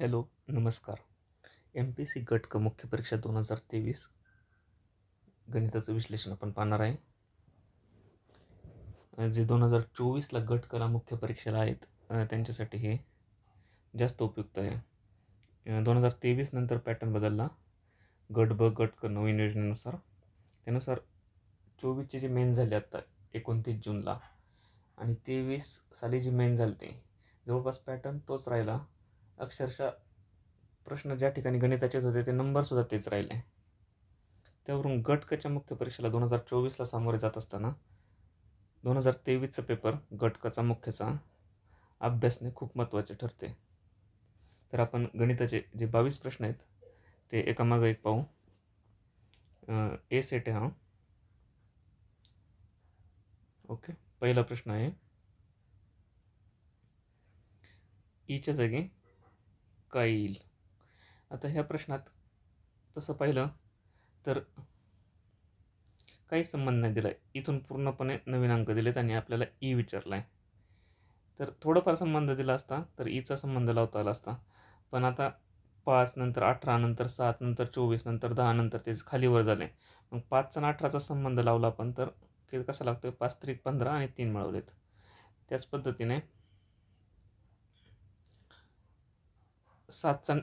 Hello, नमस्कार. MPSC गट क मुख्य परीक्षा 2023 गणिताचं विश्लेषण आपण पाहणार आहे. जे 2024ला गट कला मुख्य परीक्षेला आहेत त्यांच्यासाठी हे जास्त उपयुक्त आहे. 2023 नंतर पॅटर्न बदलला. गट ब गट क नवीन योजनेनुसार. त्यानुसार 24चे जे मेन झाले आत्ता 29 जूनला आणि 23 साली जी मेन झाले ते जवळपास पॅटर्न तोच राहिला. अक्षरशः प्रश्न ज्या ठिकाणी गणिताचेच होते ते नंबरसुद्धा तेच राहिले. त्यावरून गट कच्या मुख्य परीक्षेला 2024ला सामोरे जात असताना 2023चा पेपर गट कचा मुख्यचा अभ्यासने खूप महत्त्वाचे ठरते. तर आपण गणिताचे जे 22 प्रश्न आहेत ते एकामागं एक पाहू. ए सेट आहे हा. ओके, पहिला प्रश्न आहे ईच्या जागी काय येईल. आता ह्या प्रश्नात तसं पाहिलं तर काही संबंध नाही दिलाय. इथून पूर्णपणे नवीन अंक दिलेत आणि आपल्याला ई विचारलाय. तर थोडंफार संबंध दिला असता तर ईचा संबंध लावता आला असता. पण आता 5 नंतर 18 नंतर 7 नंतर 24 नंतर 10 नंतर तेच खालीवर झाले. मग 5 आणि 18चा संबंध लावला आपण तर कसा लागतोय 5 त्रिक 15 आणि 3 मिळवलेत. त्याच पद्धतीने 7चा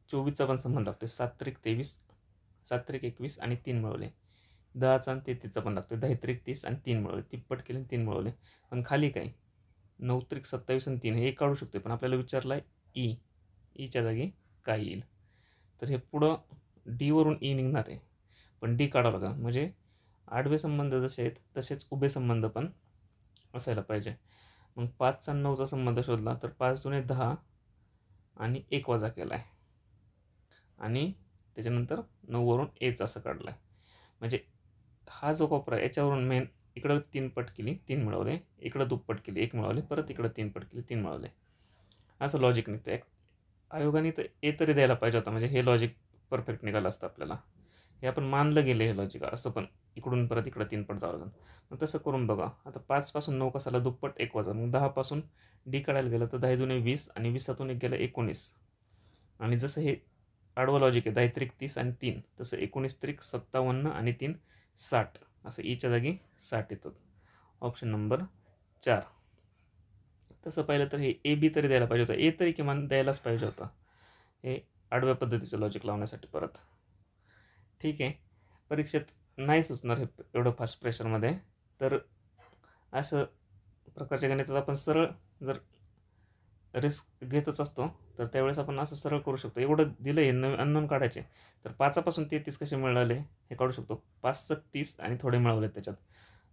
24चा पण संबंध लागतोय. 7 त्रिक 23 7 त्रिक 21 आणि 3 मिळवले. 10चा आणि 33चा पण लागतोय. 10 त्रिक 30 आणि 3 मिळवले. तिप्पट केले 3 मिळवले. पण खाली काय 9 त्रिक 27 आणि 3 हे काढू शकतोय. पण आपल्याला विचारलाय ई. ईच्या जागी काय येईल. तर हे पुढं डी वरून ई निघणार आहे. पण डी काढावं लागेल. म्हणजे आडवे संबंध जसे आहेत तसेच उभे संबंध पण असायला पाहिजे. मग 5चा आणि 9चा संबंध शोधला तर 5 दुणे 10 आणि 1 वजा केला आहे आणि त्याच्यानंतर 9 वरून एच असं काढलं आहे. म्हणजे हा जो कोपरा आहे याच्यावरून मेन इकडं 3 पट केली 3 मिळवले, इकडं दुप्पट केली 1 मिळवले, परत इकडं 3 पट केली 3 मिळवले. असं लॉजिक निघतं. आयोगाने तर ए तरी द्यायला पाहिजे होता. म्हणजे हे लॉजिक परफेक्ट निघालं असतं आपल्याला. हे आपण मानलं गेलं हे लॉजिक. असं पण इकडून परत इकडं 3 पट जावं लागेल. मग तसं करून बघा. आता 5 पासून 9 कसाला दुप्पट 1 वजा. मग 10 पासून डी काढायला गेलं तर 10 दुणे 20 आणि 20 1 गेलं 19. आणि जसं हे आडवं लॉजिक आहे 10 त्रिक 30 आणि 3 तसं 19 त्रिक 57 आणि 3 60 असं ईच्या जागी 60 येतात. Option number 4. तसं पाहिलं तर हे ए बी तरी द्यायला पाहिजे होतं. ए तरी किमान द्यायलाच पाहिजे होतं. हे आडव्या पद्धतीचं लॉजिक लावण्यासाठी परत. ठीक आहे, परीक्षेत नाही सुचणार हे एवढं फास्ट प्रेशरमध्ये. तर असं प्रकारच्या गणितात आपण सरळ जर रिस्क घेतच असतो तर त्यावेळेस आपण असं सरळ करू शकतो. एवढं दिलं आहे अननोन काढायचे तर 5पासून 33 कसे मिळाले हे काढू शकतो. 5 सक 30 आणि थोडे मिळवले त्याच्यात.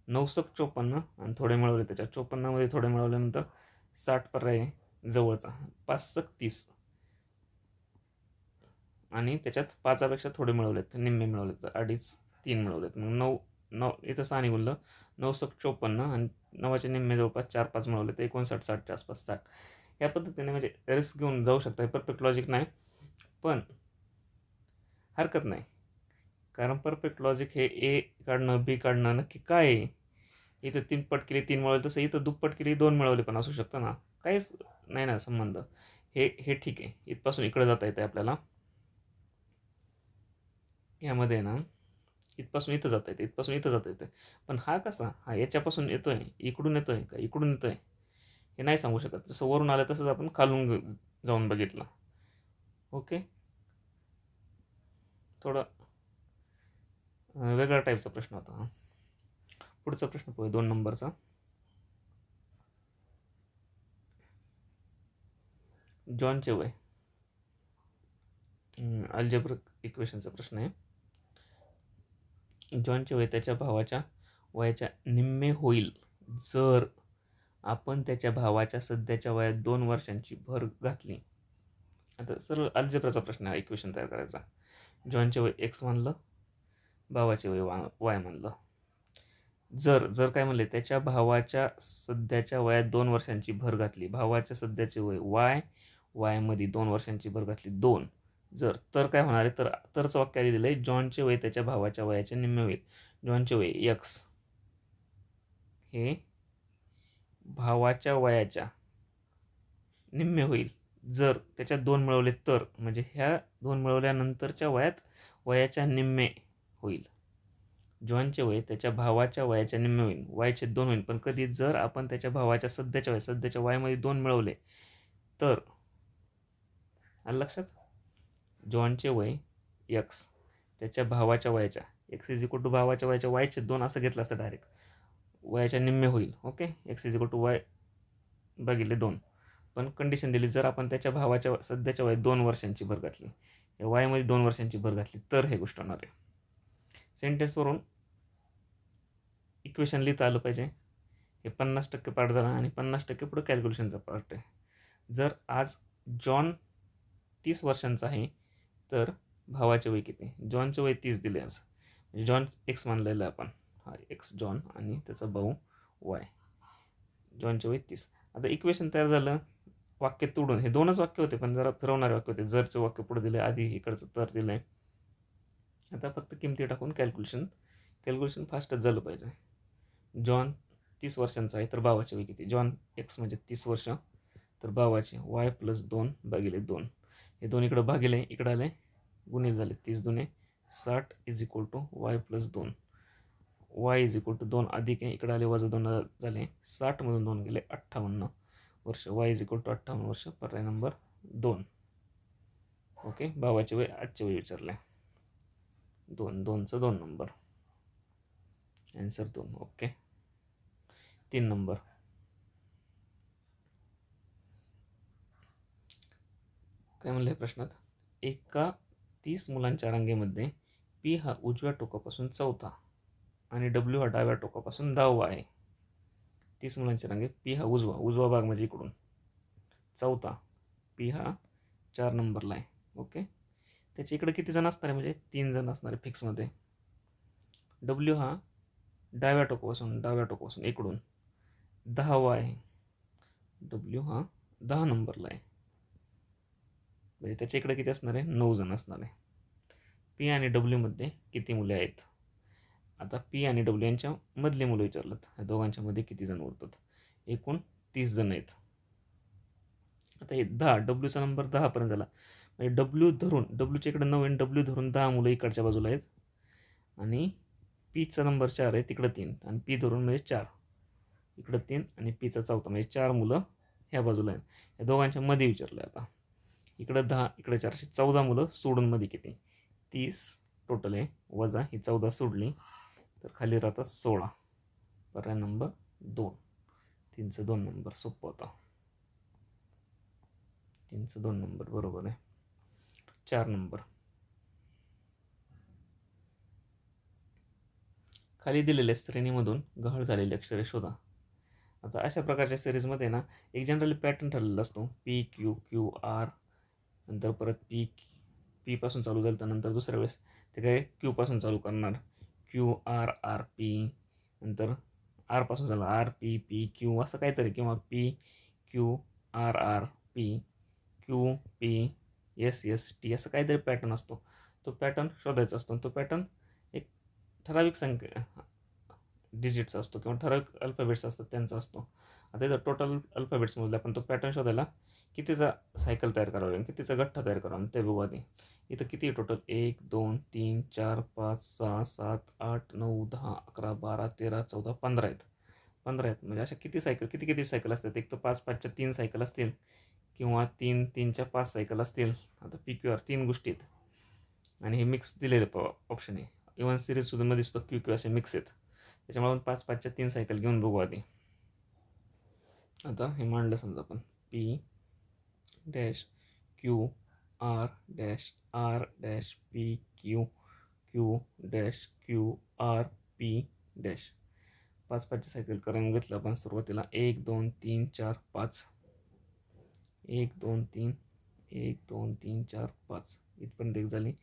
9 सक 54 आणि थोडे मिळवले त्याच्यात. 54मध्ये थोडे मिळवल्यानंतर 60 पर्याय जवळचा. 5 सक 30 आणि त्याच्यात 5पेक्षा थोडे मिळवलेत, निम्मे मिळवलेत, 2.5 3 मिळवलेत. मग 9 इथं 6 निघुललं. 9 सक 54 आणि 9चे निम्मे जवळपास 4-5 मिळवले तर 59 60च्या आसपास 60. या पद्धतीने म्हणजे रिस्क घेऊन जाऊ शकता. हे परफेक्ट लॉजिक नाही पण हरकत नाही. कारण परफेक्ट लॉजिक हे ए काढणं बी काढणं नक्की काय आहे. इथं 3 पट केली 3 मिळवले तसं इथं दुप्पट केली 2 मिळवले पण असू शकतं ना. काहीच नाही ना संबंध. हे ठीक आहे. इथपासून इकडे जाता येते आपल्याला. यामध्ये ना इथपासून इथं जाता येते, इथपासून इथं जाता येते. पण हा कसा हा याच्यापासून येतोय इकडून येतोय का इकडून येतोय हे नाही सांगू शकत. जसं वरून आलं तसंच आपण खालून जाऊन बघितलं. ओके, थोडा वेगळा टाईपचा प्रश्न होता हा. पुढचा प्रश्न पाहूया 2 नंबरचा. जॉनचे वय. अल्जेब्रिक इक्वेशनचा प्रश्न आहे. जॉनचे वय त्याच्या भावाच्या वयाच्या निम्मे होईल जर आपण त्याच्या भावाच्या सध्याच्या वयात 2 वर्षांची भर घातली. आता सरळ अल्जेब्राचा प्रश्न आहे इक्वेशन तयार करायचा. जॉनचे वय एक्स मानलं, भावाचे वय वाय मानलं. जर काय म्हणले त्याच्या भावाच्या सध्याच्या वयात 2 वर्षांची भर घातली. भावाच्या सध्याचे वय वायमध्ये 2 वर्षांची भर घातली 2. जर तर काय होणार आहे तरचं वाक्य आधी दिलंय जॉनचे वय त्याच्या भावाच्या वयाच्या निम्मे होईल. जॉनचे वय एक्स हे भावाच्या वयाच्या निम्मे होईल. जर त्याच्यात 2 मिळवले तर, म्हणजे ह्या 2 मिळवल्यानंतरच्या वयाच्या निम्मे होईल. जॉनचे वय त्याच्या भावाच्या वयाच्या निम्मे होईल. वयाचे 2 होईल, पण कधी जर आपण त्याच्या भावाच्या सध्याच्या वयामध्ये 2 मिळवले तर, आलं लक्षात? जॉनचे वय एक्स त्याच्या भावाच्या वयाच्या एक्स इज इक्वल टू भावाच्या वयाच्या वयाचे 2 असं घेतलं असतं डायरेक्ट, वयाच्या निम्मे होईल. Okay, X is equal to Y भागिले 2. पण कंडिशन दिली, जर आपण त्याच्या भावाच्या सध्याच्या वयात 2 वर्षांची भर घातली, या वयामध्ये 2 वर्षांची भर घातली तर हे गोष्ट होणार आहे. सेंटेन्सवरून इक्वेशन लिहिता आलं पाहिजे. हे 50% पार्ट झाला आणि 50% पुढे कॅल्क्युलेशनचा पार्ट आहे. जर आज जॉन 30 वर्षांचा आहे तर भावाचे वय किती? जॉनचे वय 30 दिले आज, म्हणजे जॉन एक्स मानलेलं आहे आपण, हा एक्स जॉन आणि त्याचा भाऊ वाय. जॉनचे वय 30. आता इक्वेशन तयार झालं, वाक्य तोडून. हे 2च वाक्य होते पण जरा फिरवणारे वाक्य होते. जरचं वाक्य पुढे दिलं, आधी इकडचं तर दिलं आहे. आता फक्त किमती टाकून कॅल्क्युलेशन फास्टच झालं पाहिजे. जॉन 30 वर्षांचा आहे तर भावाचे वय किती? जॉन एक्स म्हणजे 30 वर्ष, तर भावाचे वाय प्लस 2 भागिले 2. हे 2 इकडं भागिले, इकडं आले गुणिले झाले. 30 दुने 60 is equal to Y plus 2. Y is equal to 2 अधिक आहे, इकडे आले वजा 2 झाले. 60 मधून 2 गेले 58 वर्ष. वाय इज इक्वल टू 58 वर्ष, पर्याय नंबर 2. ओके, भावाचे वय आजचे वय विचारले. 2चा 2 नंबर, आन्सर 2. Okay, 3 number. काय म्हणलं प्रश्नात? एका 30 मुलांच्या रांगेमध्ये पी हा उजव्या टोकापासून 4था आणि डब्ल्यू हा डाव्या टोकापासून 10वा आहे. 30 मुलांच्या रांगेत पी हा उजवा भाग म्हणजे इकडून 4था, पी हा 4 नंबरला आहे. ओके, त्याच्या इकडे किती जण असणार आहे? म्हणजे 3 जण असणार आहे फिक्समध्ये. डब्ल्यू हा डाव्या टोकापासून इकडून 10वा आहे. डब्ल्यू हा 10 नंबरला आहे, म्हणजे त्याच्या इकडे किती असणार आहे? 9 जण असणार आहे. पी आणि डब्ल्यू मध्ये किती मुले आहेत? आता पी आणि डब्ल्यू यांच्या मधली मुलं विचारलं, या दोघांच्या मध्ये किती जण उरतात? एकूण 30 जण आहेत. आता हे 10, डब्ल्यूचा नंबर 10 पर्यंत झाला, म्हणजे डब्ल्यूच्या इकडे 9 आणि डब्ल्यू धरून 10 मुलं इकडच्या बाजूला आहेत, आणि पीचा नंबर 4 आहे, तिकडं 3, आणि पी धरून म्हणजे 4, इकडं 3 आणि पीचा 4था, म्हणजे 4 मुलं ह्या बाजूला आहेत. या दोघांच्या मध्ये विचारलं. आता इकडं 10, इकडे 4, 14 मुलं सोडून मध्ये किती? 30 टोटल आहे, वजा ही 14 सोडली तर खाली राहतात 16, पर्याय नंबर 2. 3चा 2 नंबर सोपं होता. 3चा 2 नंबर बरोबर आहे. 4 नंबर. खाली दिलेल्या श्रेणीमधून गहाळ झालेली अक्षरे शोधा. आता अशा प्रकारच्या सिरीजमध्ये ना एक जनरली पॅटर्न ठरलेला असतो. पी क्यू क्यू आर, नंतर परत पी पासून चालू झालं तर नंतर दुसऱ्या वेळेस ते काय क्यू पासून चालू करणार, क्यू आर आर पी, नंतर आर पासून चालू आर पी पी क्यू असं काहीतरी, किंवा P Q R R P Q P S S T असं काहीतरी पॅटर्न असतो. तो पॅटर्न शोधायचा असतो. तो पॅटर्न एक ठराविक संख्या डिजिटचा असतो किंवा ठराविक अल्फाबेट्स असतात त्यांचा असतो. आता इथं टोटल अल्फाबेट्स मोजले आपण. तो पॅटर्न शोधायला कितीचा सायकल तयार करावा लागेल, कितीचा गठ्ठा तयार करावा ते बघू आधी. इथं किती टोटल? 1 2 3 4 5 6 7 8 9 10 11 12 13 14 15 आहेत. 15 आहेत, म्हणजे अशा किती सायकल असतात? एक तर 5 5च्या 3 सायकल असतील, किंवा 3 3च्या 5 सायकल असतील. आता पी क्यू आर 3 गोष्टी आहेत, आणि हे मिक्स दिलेलं ऑप्शन आहे. इव्हन सिरीजमध्ये सुद्धा क्यू क्यू असे मिक्स आहेत, त्याच्यामुळे आपण 5 5च्या 3 सायकल घेऊन बघू आधी. आता हे मांडलं समजा आपण, P dash Q R dash P Q Q dash Q R P dash. 5 5ची सायकल करून घेतलं आपण सुरुवातीला. 1 2 3 4 5, 1 2 3 1 2 3 4 5 इथपर्यंत एक झाली.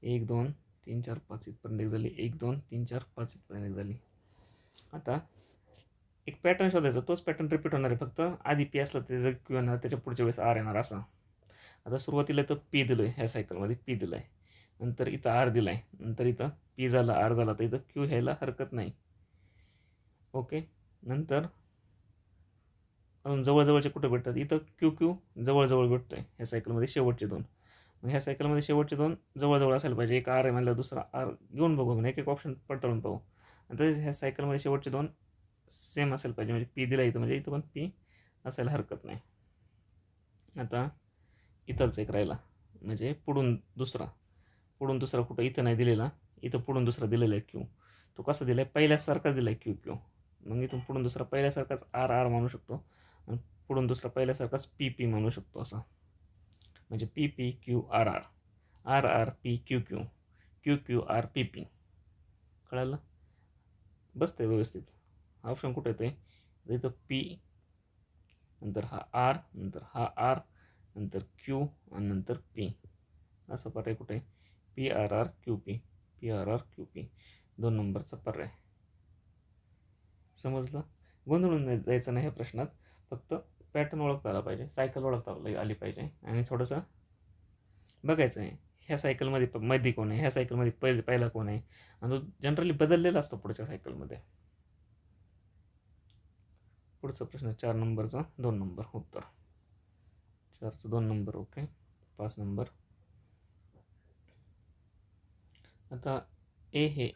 1 2 3 4 5 इथपर्यंत एक झाली. 1 2 3 4 5 इथपर्यंत एक झाली. आता एक पॅटर्न शोधायचा, तोच पॅटर्न रिपीट होणार आहे, फक्त आधी पी असला तर त्याचं क्यू येणार, त्याच्या पुढच्या वेळेस आर येणार असा. आता सुरुवातीला तर पी दिलं आहे, ह्या सायकलमध्ये पी दिलं आहे, नंतर इथं आर दिला आहे, नंतर इथं पी झाला आर झाला, तर इथं क्यू घ्यायला हरकत नाही. ओके, नंतर अजून जवळजवळचे कुठे भेटतात, इथं क्यू क्यू जवळजवळ भेटतोय ह्या सायकलमध्ये शेवटचे दोन. मग ह्या सायकलमध्ये शेवटचे दोन जवळजवळ असायला पाहिजे. एक आर आहे म्हणलं, दुसरा आर घेऊन बघू, म्हणजे एक एक ऑप्शन पडताळून पाहू. आणि तसेच ह्या सायकलमध्ये शेवटचे दोन सेम असायला पाहिजे, म्हणजे पी दिला इथं, म्हणजे इथं पण पी असायला हरकत नाही. आता इथंच एक राहिला, म्हणजे पुढून दुसरा कुठं इथं नाही दिलेला, इथं पुढून दुसरा दिलेला आहे क्यू. तो कसा दिला आहे, पहिल्यासारखाच दिला आहे क्यू क्यू. मग इथून पुढून दुसरा पहिल्यासारखाच आर आर मानू शकतो, आणि पुढून दुसरा पहिल्यासारखाच पी पी मानू शकतो. असं म्हणजे P P Q R R, R R P Q Q, Q Q R P P. कळालं? बसतंय व्यवस्थित. हा ऑप्शन कुठं येतोय, इथं पी, नंतर हा आर, नंतर हा आर, नंतर क्यू आणि नंतर पी. असा पर्याय कुठे आहे, P R R Q P, P R R Q P, 2 नंबरचा पर्याय. समजलं? गोंधळून जायचं नाही ह्या प्रश्नात, फक्त पॅटर्न ओळखता आला पाहिजे, सायकल ओळखता आली पाहिजे, आणि थोडंसं बघायचं आहे ह्या सायकलमध्ये मध्ये कोण आहे, ह्या सायकलमध्ये पहिला कोण आहे, आणि तो जनरली बदललेला असतो पुढच्या सायकलमध्ये. पुढचा प्रश्न 4 नंबरचा 2 नंबर उत्तर. 4चं 2 नंबर. ओके. 5 नंबर. आता ए हे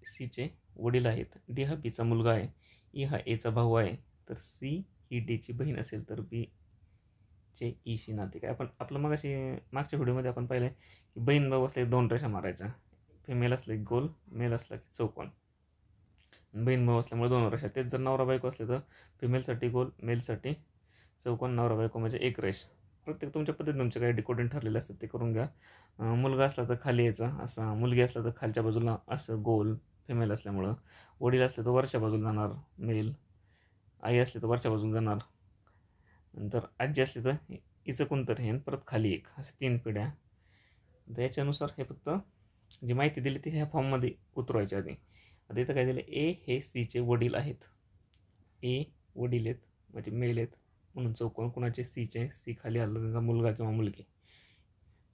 सीचे वडील आहेत, डी हा बीचा मुलगा आहे, ई हा एचा भाऊ आहे, तर सी ही डीची बहीण असेल तर बी चे ईशी नाते काय. आपण आपलं मागच्या व्हिडिओमध्ये आपण पाहिलं की बहीण भाऊ असले 2 रेषा मारायच्या, फिमेल असले गोल, मेल असला की चौकोन. बहीण भाऊ असल्यामुळे 2 रेषा. तेच जर नवरा बायको असले तर फिमेलसाठी गोल, मेलसाठी चौकोन, नवरा बायको म्हणजे 1 रेष. प्रत्येक तुमच्या पद्धतीने तुमचे काही डिकोडिंग ठरलेले असतात ते करून घ्या. मुलगा असला तर खाली यायचं असा, मुलगी असला तर खालच्या बाजूला असं गोल, फिमेल असल्यामुळं. वडील असले तर वरच्या बाजूला जाणार मेल, आई असली तर वरच्या बाजूला जाणार, नंतर आजी असली तर हिचं कोणतं हे, परत खाली एक, असे 3 पिढ्या. तर याच्यानुसार हे फक्त जी माहिती दिली ती ह्या फॉर्ममध्ये उतरवायच्या आधी. आता इथं काय दिलं, ए हे सीचे वडील आहेत, ए वडील आहेत म्हणजे मेल आहेत म्हणून चौकोन, कुणाचे सीचे, सी खाली आलं त्यांचा मुलगा किंवा मुलगी.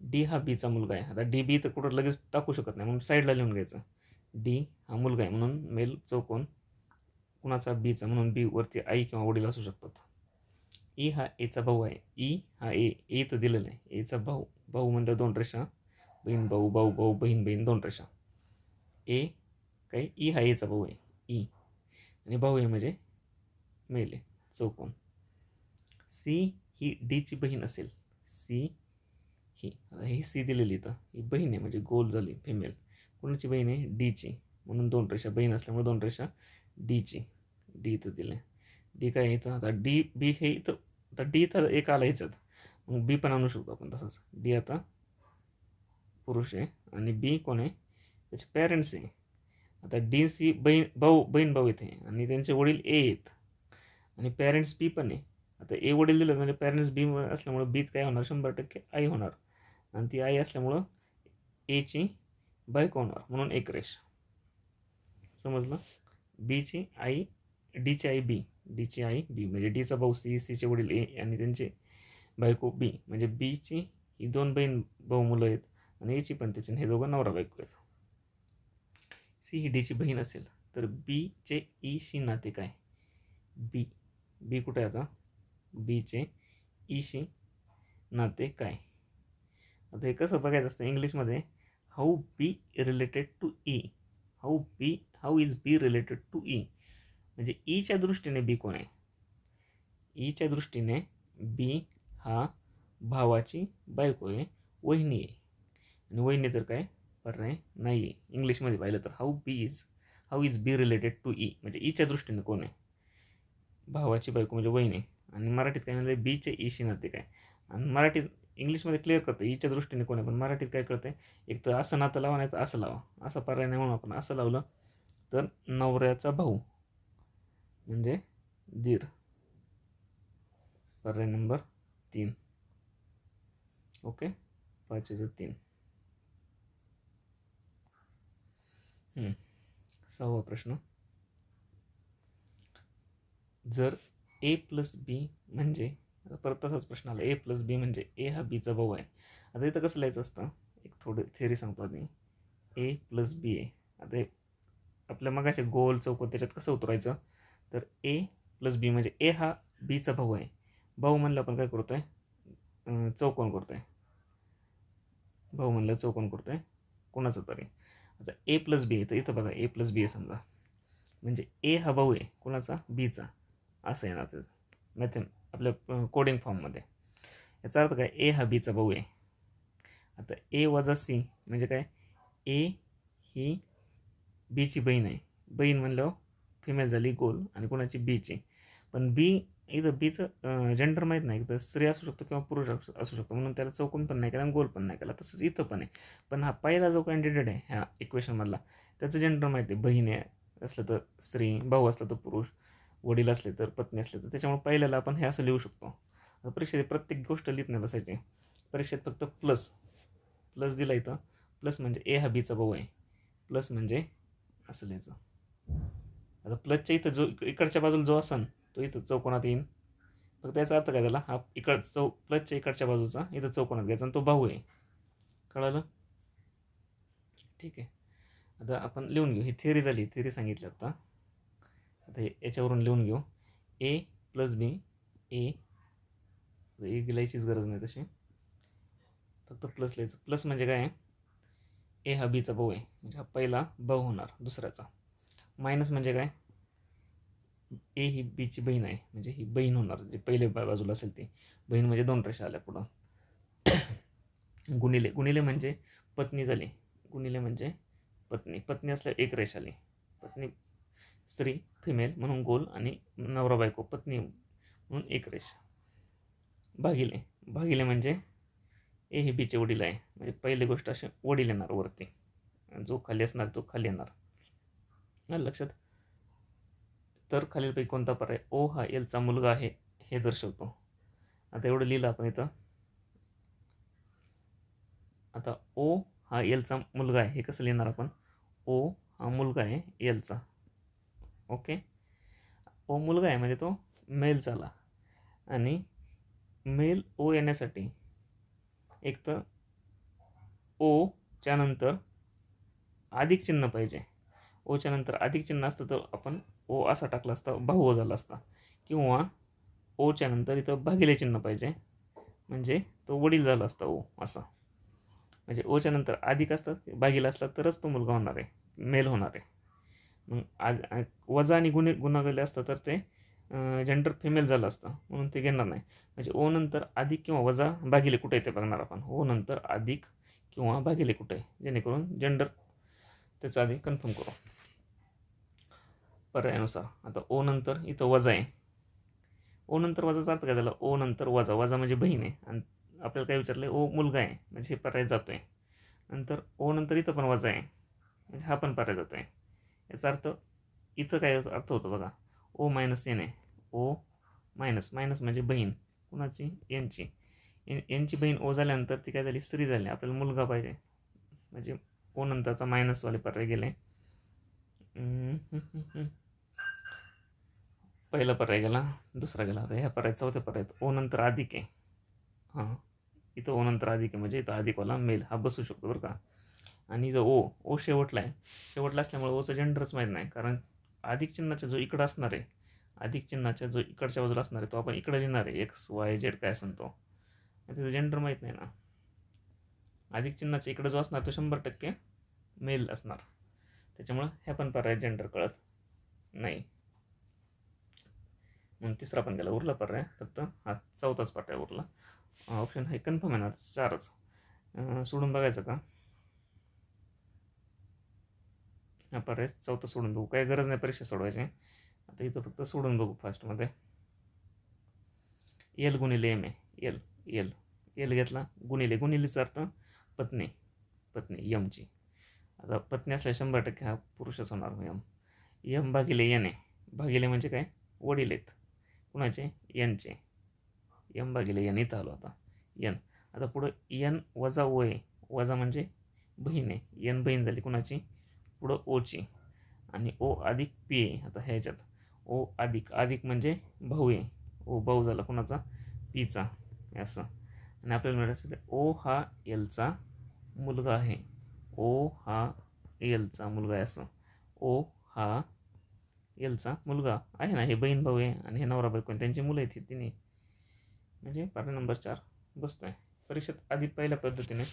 डी हा बीचा मुलगा आहे. आता डी बी तर कुठं लगेच टाकू शकत नाही म्हणून साईडला लिहून घ्यायचं. डी हा मुलगा आहे म्हणून मेल चौकोन, कुणाचा बीचा म्हणून बी वरती आई किंवा वडील असू शकतात. ई हा एचा भाऊ आहे, ई हा ए तर दिलेलं आहे, एचा भाऊ, भाऊ म्हणजे 2 रेषा, बहीण भाऊ, भाऊ भाऊ, बहीण बहीण 2 रेषा. ए काही ई हा एचा भाऊ आहे, ई, आणि भाऊ आहे म्हणजे मेल आहे चौकोन. सी ही डीची बहीण असेल, सी ही सी दिलेली तर ही बहीण आहे म्हणजे गोल झाली फिमेल. कोणाची बहीण आहे, डीची, म्हणून 2 रेषा, बहीण असल्यामुळे 2 रेषा डीची, डी इथं दिले. डी काय इथं, आता डी बी हे इथं, आता डी इथं एक आला ह्याच्यात, मग बी पण आणू शकतो आपण तसंच. डी आता पुरुष आहे आणि बी कोण आहे, त्याचे पॅरेंट्स आहे. आता डी सी बहीण भाऊ इथे आणि त्यांचे वडील ए आहेत आणि पॅरेंट्स बी पण आहे. आता ए वडील दिलं म्हणजे पॅरेंट्स बी असल्यामुळं बीत काय होणार, 100% आई होणार, आणि ती आई असल्यामुळं एची बायको होणार म्हणून 1 रेष. समजलं? बीची आई, डीची आई बी, डीची आई बी म्हणजे डीचा भाऊ सी, सीचे वडील ए आणि त्यांचे बायको बी, म्हणजे बीची ही 2 बहीण भाऊ मुलं आहेत आणि एची पण त्याचे, हे दोघं नवरा बायको आहेत. सी ही डीची बहीण असेल तर बीचे ईशी नाते काय, बी, बी कुठे आहे आता, बीचे ईशी नाते काय. आता हे कसं बघायचं असतं इंग्लिशमध्ये, how B related to E, how is B related to E, म्हणजे ईच्या दृष्टीने बी कोण आहे, ईच्या दृष्टीने बी हा भावाची बायको आहे, वहिनी आहे, आणि वहिनी तर काय पर्याय नाही आहे. इंग्लिशमध्ये पाहिलं तर how is B related to E, म्हणजे ईच्या दृष्टीने कोण आहे, भावाची बायको म्हणजे वहिनी. आणि मराठीत काय म्हणजे बीचे ईशी नाते काय. आणि मराठीत इंग्लिशमध्ये क्लिअर करतं ईच्या दृष्टीने कोण आहे, पण मराठीत काय कळतं, एक तर असं नातं लावा नाही तर असं लावा, असा पर्याय नाही म्हणून आपण असं लावलं तर नवऱ्याचा भाऊ म्हणजे दीर, पर्याय नंबर 3. ओके. 5/3. 6वा प्रश्न, जर ए प्लस बी म्हणजे, परत तसाच प्रश्न आला, ए प्लस बी म्हणजे ए हा बीचा भाऊ आहे. आता इथं कसं लिहायचं असतं, एक थोडी थेअरी सांगतो आधी. ए प्लस बी आहे, आता आपल्या मगाशी गोल चौकोन त्याच्यात कसं उतरायचं, तर ए प्लस बी म्हणजे ए हा बीचा भाऊ आहे. भाऊ म्हणलं आपण काय करतोय, चौकोन करतोय. भाऊ म्हणलं चौकोन करतोय कोणाचा तरी. आता ए प्लस बी आहे, तर इथं बघा ए प्लस बी आहे समजा, म्हणजे ए हा भाऊ आहे कोणाचा, बीचा, असं येणार त्याचं मॅथम आपल्या कोडिंग फॉर्ममध्ये. याचा अर्थ काय, ए हा बीचा भाऊ आहे. आता ए वजा सी म्हणजे काय, ए ही बीची बहीण आहे. बहीण म्हणल्यावर फिमेल झाली गोल आणि कोणाची बीची. पण बी इथं बीचं जेंडर माहीत नाही, तर स्त्री असू शकतो किंवा पुरुष असू शकतो, म्हणून त्याला चौकोन पण नाही केला आणि गोल पण नाही केला. तसंच इथं पण आहे. पण हा पहिला जो कॅन्डिडेट आहे ह्या इक्वेशनमधला, त्याचं जेंडर माहिती आहे. बहीण आहे असलं तर स्त्री, भाऊ असलं तर पुरुष, वडील असले तर पत्नी असले तर. त्याच्यामुळे पहिल्याला आपण हे असं लिहू शकतो. परीक्षेत प्रत्येक गोष्ट लिहित नाही बसायची. परीक्षेत फक्त प्लस प्लस दिला इथं. प्लस म्हणजे ए हा बीचा भाऊ आहे, प्लस म्हणजे असं लिहायचं. आता प्लसच्या इथं जो इकडच्या बाजूला जो असन तो इथं चौकोनात येईन. फक्त त्याचा अर्थ काय झाला, हा प्लसच्या इकडच्या बाजूचा इथं चौकोनात घ्यायचा आणि तो भाऊ आहे. कळालं? ठीक आहे. आता आपण लिहून घेऊ. ही थिअरी झाली, थिअरी सांगितली आता. आता याच्यावरून लिहून घेऊ. ए प्लस बी, ए लिहायचीच गरज नाही तशी, फक्त प्लस लिहायचं. प्लस म्हणजे काय, ए हा बीचा भाऊ आहे म्हणजे हा पहिला भाऊ होणार दुसऱ्याचा. मायनस म्हणजे काय, ए ही बीची बहीण आहे म्हणजे ही बहीण होणार, जी पहिले बाजूला असेल ती बहीण, म्हणजे 2 रेषा आल्या पुढं. गुणिले, गुणिले म्हणजे पत्नी झाली. गुणिले म्हणजे पत्नी, पत्नी असल्यावर 1 रेषा आली. पत्नी स्त्री फिमेल म्हणून गोल आणि नवरा बायको पत्नी म्हणून 1 रेषा. भागिले, भागिले म्हणजे ए हे बीचे वडील आहे म्हणजे पहिली गोष्ट अशी वडील येणार वरती, जो खाली असणार तो खाली येणार. लक्षात? तर खालीलपैकी कोणता पर्याय ओ हा एलचा मुलगा आहे हे दर्शवतो. आता एवढं लिहिलं आपण इथं. आता ओ हा एलचा मुलगा आहे हे कसं लिहिणार आपण, ओ हा मुलगा आहे एलचा. ओके, ओ मुलगा आहे म्हणजे तो मेल झाला. आणि मेल ओ येण्यासाठी एक तर ओच्या नंतर अधिक चिन्ह पाहिजे. ओच्या नंतर अधिक चिन्ह असतं तर आपण ओ असा टाकला असता, भाऊ झाला असता. किंवा ओच्या नंतर इथं भागिले चिन्ह पाहिजे म्हणजे तो वडील झाला असता ओ असा. म्हणजे ओच्या नंतर अधिक असतात, भागिले असला तरच तो मुलगा होणार आहे, मेल होणार आहे. मग वजा आणि गुणागले असतं तर ते जेंडर फिमेल झालं असतं, म्हणून ते घेणार नाही. म्हणजे ओ नंतर अधिक किंवा वजा भागिले कुठे आहे ते बघणार आपण. ओ नंतर अधिक किंवा भागिले कुठे आहे, जेणेकरून जेंडर त्याचं आधी कन्फर्म करू पर्यायानुसार. आता ओ नंतर इथं वजा आहे. ओ नंतर वजाचा अर्थ काय झाला, ओ नंतर वजा, वजा म्हणजे बहीण आहे. आणि आपल्याला काय विचारलं, ओ मुलगा आहे म्हणजे हे पर्याय जातो आहे. नंतर ओ नंतर इथं पण वजा आहे म्हणजे हा पण पर्याय जातो आहे. याचा अर्थ इथं काय अर्थ होतो बघा, ओ मायनस एन आहे. ओ मायनस, मायनस म्हणजे बहीण कुणाची, एनची. एनची बहीण ओ झाल्यानंतर ती काय झाली, स्त्री झाली. आपल्याला मुलगा पाहिजे म्हणजे ओ नंतरचा मायनसवाले पर्याय गेले. पहिला पर्याय गेला, दुसरा गेला. आता ह्या पर्याय चौथ्या पर्यायात ओ नंतर अधिक आहे. हां, इथं ओ नंतर अधिक आहे म्हणजे इथं अधिकवाला मेल हा बसू शकतो बरं का. आणि इथं ओ शेवटला आहे. शेवटला असल्यामुळे ओचं जेंडरच माहीत नाही, कारण अधिक चिन्हाचा जो इकडं असणार आहे, अधिक चिन्हाच्या जो इकडच्या बाजूला असणार आहे तो आपण इकडे लिहिणार आहे, एक्स वाय झेड काय असेल तो. त्याचं जेंडर माहीत नाही ना. अधिक चिन्हाच्या इकडे जो असणार तो 100% मेल असणार. त्याच्यामुळं ह्या पण पर्याय जेंडर कळत नाही. म्हणून तिसरा पण गेला, उरला पर्याय फक्त हा चौथाच पर्याय उरला. ऑप्शन हे कन्फर्म येणार, 4च. सोडून बघायचं का, हा पर्याय चौथा सोडून बघू. काही गरज नाही परीक्षा सोडवायची. आता इथं फक्त सोडून बघू फास्टमध्ये. एल गुणिले एम आहे, एल एल एल घेतला, गुणिले, गुणिलेचा अर्थ पत्नी, पत्नी यमची. आता पत्नी असल्या 100% हा पुरुषच होणार यम. यम भागिले एन आहे. भागिले म्हणजे काय, वडील आहेत कुणाचे, एनचे. यम भागिले एन इथं आलो आता, एन. आता पुढं एन वजा ओ आहे. वजा म्हणजे बहीण आहे, एन बहीण झाली कुणाची, पुढं ओची. आणि ओ अधिक पी आहे. आता ह्याच्यात ओ अधिक, अधिक म्हणजे भाऊ आहे. ओ भाऊ झाला कुणाचा, पीचा असं. आणि आपल्याला मिळायचं ओ हा एलचा मुलगा आहे. ओ हा एलचा मुलगा आहे असं. ओ हा एलचा मुलगा आहे ना, हे बहीण भाऊ आहे आणि हे नवरा बायको त्यांची मुलं आहेत तिने, म्हणजे पर्याय नंबर 4 बसतो आहे. परीक्षेत आधी पहिल्या पद्धतीने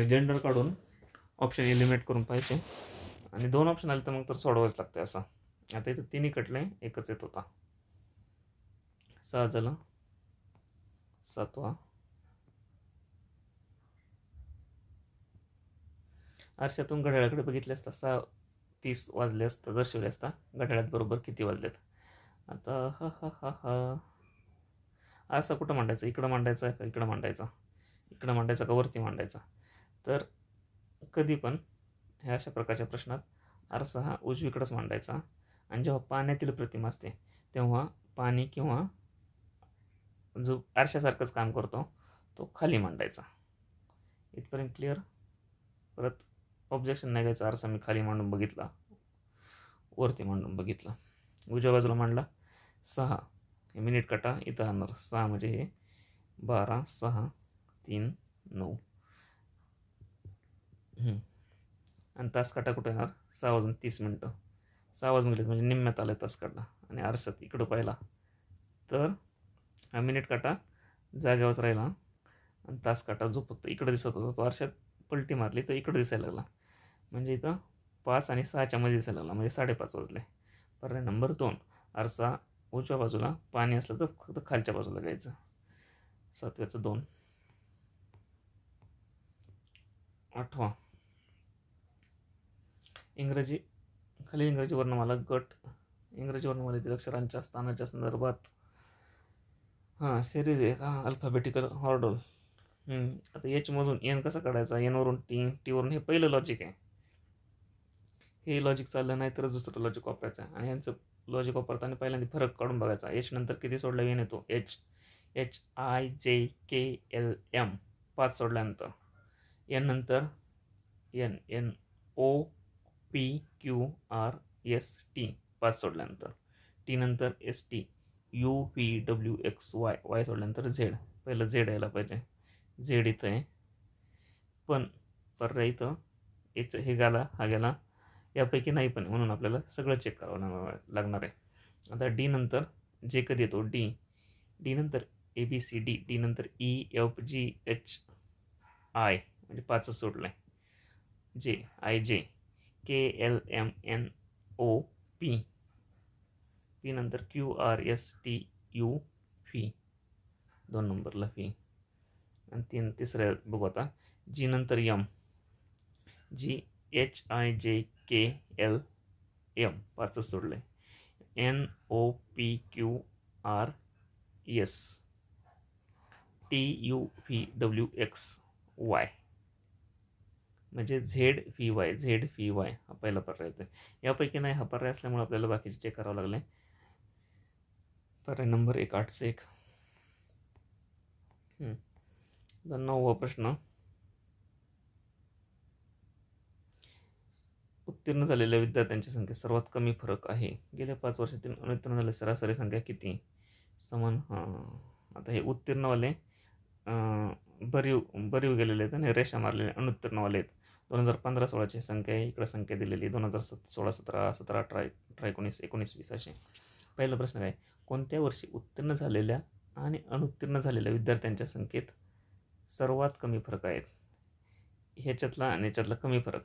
जेंडर काढून ऑप्शन एलिमिनेट करून पाहिजे आणि 2 ऑप्शन आले तर मग तर सोडवायच लागतं असं. आता इथं 3 कटले, एकच येत होता. 6 झालं, 7वा. आरशातून घड्याळाकडे बघितले असता 6:30 वाजले असता दर्शवले असता घड्याळात बरोबर किती वाजलेत. आता हा आरसा कुठं मांडायचा, इकडं मांडायचा का इकडं मांडायचा, इकडं मांडायचा का वरती मांडायचा. तर कधी पण ह्या अशा प्रकारच्या प्रश्नात आरसा हा उजवीकडेच मांडायचा आणि जेव्हा पाण्यातील प्रतिमा असते तेव्हा पाणी किंवा जो आरशासारखंच काम करतो तो खाली मांडायचा. इथपर्यंत क्लिअर. परत ऑब्जेक्शन नाही घ्यायचं. आरसा मी खाली मांडून बघितला, वरती मांडून बघितला. उजव्या बाजूला मांडला 6, हे मिनिट काटा इथं आणणार. 6 म्हणजे हे 12, 6, 3, 9 आणि तास काटा कुठे येणार 6:30. 6 वाजून गेलेत म्हणजे निम्म्यात आलं तास काटा. आणि आरशात इकडं पाहिला तर हा मिनिट काटा जाग्यावरच राहिला आणि तास काटा जो फक्त इकडं दिसत होता तो आरशात पलटी मारली तर इकडं दिसायला लागला. म्हणजे इथं 5 आणि 6च्या मध्ये दिसायला लागला, म्हणजे 5:30 वाजले. पर्याय नंबर 2. आरसा उजव्या बाजूला, पाणी असलं तर फक्त खालच्या बाजूला घ्यायचं. 7व्याचं 2. 8वा. खालील इंग्रजी वर्णमाला गट इंग्रजी वर्णमालेतील अक्षरांच्या स्थानाच्या संदर्भात सिरीज आहे का अल्फाबेटिकल ऑर्डर. आता एचमधून एन कसा काढायचा, एनवरून टी वरून, हे पहिलं लॉजिक आहे. हे लॉजिक चाललं नाही तर दुसरं लॉजिक वापरायचं आहे. आणि यांचं लॉजिक वापरताना पहिल्यांदा फरक काढून बघायचा. एच नंतर किती सोडला एन येतो, HIJKLM 5 सोडल्यानंतर, एन नंतर NOPQRST 5 सोडल्यानंतर, टी नंतर STUVWXY वाय सोडल्यानंतर झेड. पहिलं झेड यायला पाहिजे, झेड इथं आहे. पण पर्याय इथं हे गेला, हा गेला, यापैकी नाही पण, म्हणून आपल्याला सगळं चेक करावं लागणार आहे. आता डी नंतर जे कधी येतो, डी नंतर ABCD, डी नंतर EFGHI म्हणजे 5 सोडलं आहे. JIJ KLMNOP, पी नंतर QRSTUV 2 नंबरला व्ही. आणि तिसऱ्या बघू आता, जी नंतर M GHIJKLM 5 सोडलं आहे. NOPQRSTUVWXY म्हणजे ZVY हा पहिला पर्याय येतो. यापैकी नाही हा पर्याय असल्यामुळे आपल्याला बाकीचे चेक करावं लागले. पर्याय नंबर 1, 8चं 1. 9वा प्रश्न. उत्तीर्ण झालेल्या विद्यार्थ्यांची संख्या सर्वात कमी फरक आहे. गेल्या 5 वर्षातील अनुत्तीर्ण झालेली सरासरी संख्या किती? समान. आता हे उत्तीर्णवाले बरीव गेलेले आहेत आणि रेषा मारलेले अनुत्तीर्णवाले आहेत. 2015-16ची संख्या आहे, इकडे संख्या दिलेली 2016, 17, 18, 19, 20 असे. पहिला प्रश्न काय, कोणत्या वर्षी उत्तीर्ण झालेल्या आणि अनुत्तीर्ण झालेल्या विद्यार्थ्यांच्या संख्येत सर्वात कमी फरक आहेत? ह्याच्यातला आणि ह्याच्यातला कमी फरक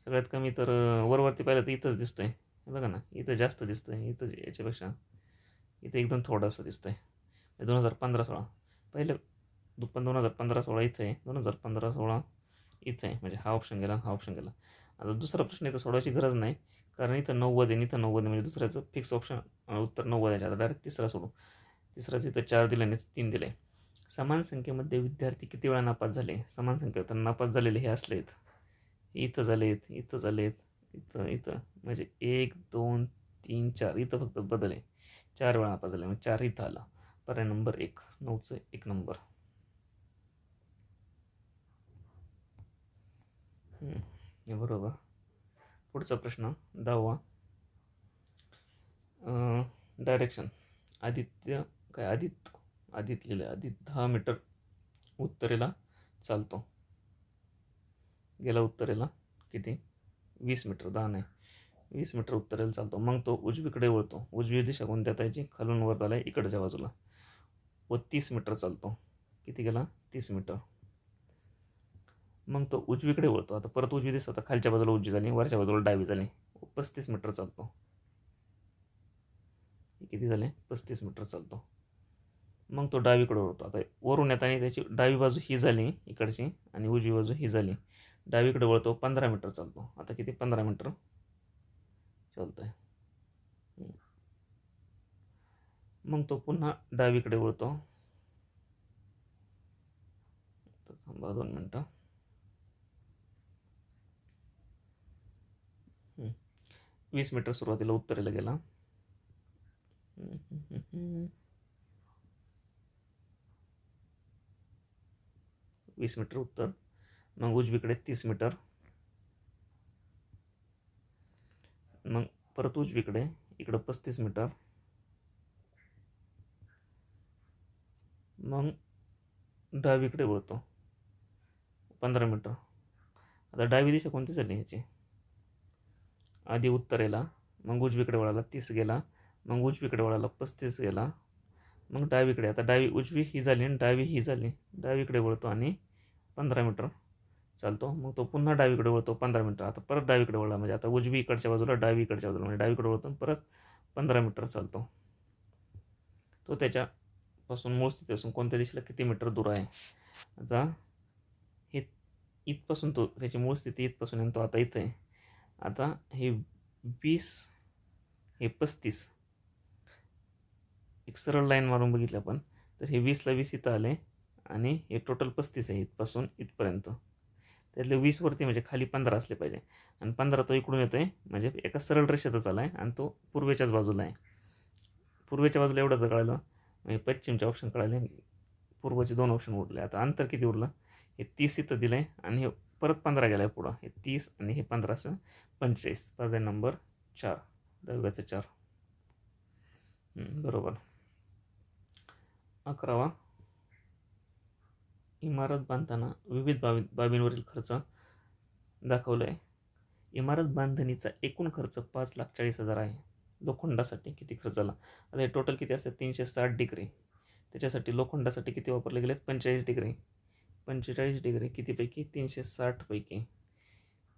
सगळ्यात कमी तर वरवरती पाहिलं तर इथंच दिसतोय. बघा ना, इथं जास्त दिसतोय, इथं याच्यापेक्षा इथं एकदम थोडंसं दिसतंय. 2015-16 पहिलं, 2015-16 इथं आहे, 2015-16 इथं आहे, म्हणजे हा ऑप्शन गेला, हा ऑप्शन गेला. आता दुसरा प्रश्न इथं सोडवायची गरज नाही, कारण इथं 90 आहे, इथं 90 म्हणजे दुसऱ्याचं फिक्स ऑप्शन उत्तर 90 आहे. आता डायरेक्ट तिसरा सोडू. तिसराच इथं 4 दिले आणि 3 दिले. समान संख्येमध्ये विद्यार्थी किती वेळा नापास झाले? समान संख्या तर नापास झालेले हे असले आहेत, इथं झालेत, इथं झालेत, इथं म्हणजे 1, 2, 3, 4 इथं फक्त बदल आहे. 4 वेळा नापास झाले, मग 4 इथं आला. पर्याय नंबर 1, 9चं 1 नंबर. हे बरोबर. पुढचा प्रश्न 10वा. डायरेक्शन. आदित्य लिहिलं. 10 मीटर उत्तरेला चालतो. गेला उत्तरेला किती? 20 मीटर, 10 नाही, 20 मीटर उत्तरेला चालतो. मग तो उजवीकडे वळतो. उजवी दिशा कोणत्या त्याची? खालून वर आला इकडच्या बाजूला व 30 मीटर चालतो. किती गेला? 30 मीटर. मग तो उजवीकडे वळतो. आता परत उजवी दिसत, आता खालच्या बाजूला उजवी झाली, वरच्या बाजूला डावी झाली. 35 मीटर चालतो. किती झाले? 35 मीटर चालतो. मग तो डावीकडे वळतो. आता वरून येताना त्याची डावी बाजू ही झाली इकडची आणि उजवी बाजू ही झाली. डावीकडे वळतो. 15 मीटर चालतो. आता किती? 15 मीटर चालतं आहे. मग तो पुन्हा डावीकडे वळतो. थांबा 2 मिनटं. 20 मीटर सुरुवातीला उत्तरेला गेला. 20 मीटर उत्तर. मग उजवीकडे 30 मीटर. मग परत उजवीकडे इकडं 35 मीटर. मग डावीकडे वळतो 15 मीटर. आता डावी दिशा कोणती झाली ह्याची? आधी उत्तरेला, मग उजवीकडे वळाला 30 गेला, मग उजवीकडे वळाला 35 गेला, मग डावीकडे. आता डावी उजवी ही झाली आणि डावी ही झाली. डावीकडे वळतो आणि 15 मीटर चालतो. मग तो पुन्हा डावीकडे वळतो 15 मीटर. आता परत डावीकडे वळला, म्हणजे आता उजवी इकडच्या बाजूला डावी इकडच्या बाजूला, म्हणजे डावीकडे वळतो परत 15 मीटर चालतो. तो त्याच्यापासून मूळ स्थितीपासून कोणत्या दिशेला किती मीटर दूर आहे? आता हे इथपासून तो त्याची मूळ स्थिती इथपासून आहे, तो आता इथं आहे. आता हे 20 हे 35 एक सरळ लाईन मारून बघितलं आपण तर हे 20ला 20 इथं आले आणि हे टोटल 35 आहे इथपासून इथपर्यंत. त्यातले 20 वरती म्हणजे खाली 15 असले पाहिजे आणि 15 तो इकडून येतोय, म्हणजे एका सरळ रेषेतच आला आहे आणि तो पूर्वेच्याच बाजूला आहे. पूर्वेच्या बाजूला एवढंच कळालं, म्हणजे पश्चिमचे ऑप्शन कळाले, पूर्वचे 2 ऑप्शन उरले. आता अंतर किती उरलं? हे 30 इथं दिलं आहे आणि हे परत 15 गेला आहे पुढं. हे 30 आणि हे 15 असं 45. पर्याय नंबर 4, 10व्याचं 4. बरोबर. 11वा, इमारत बांधताना विविध बाबींवरील खर्च दाखवला आहे. इमारत बांधणीचा एकूण खर्च 5,40,000 आहे. लोखंडासाठी किती खर्च झाला? आता हे टोटल किती असतात? 360 डिग्री. त्याच्यासाठी लोखंडासाठी किती वापरले गेलेत? 45 डिग्री. 45 डिग्री कितीपैकी? 360 पैकी.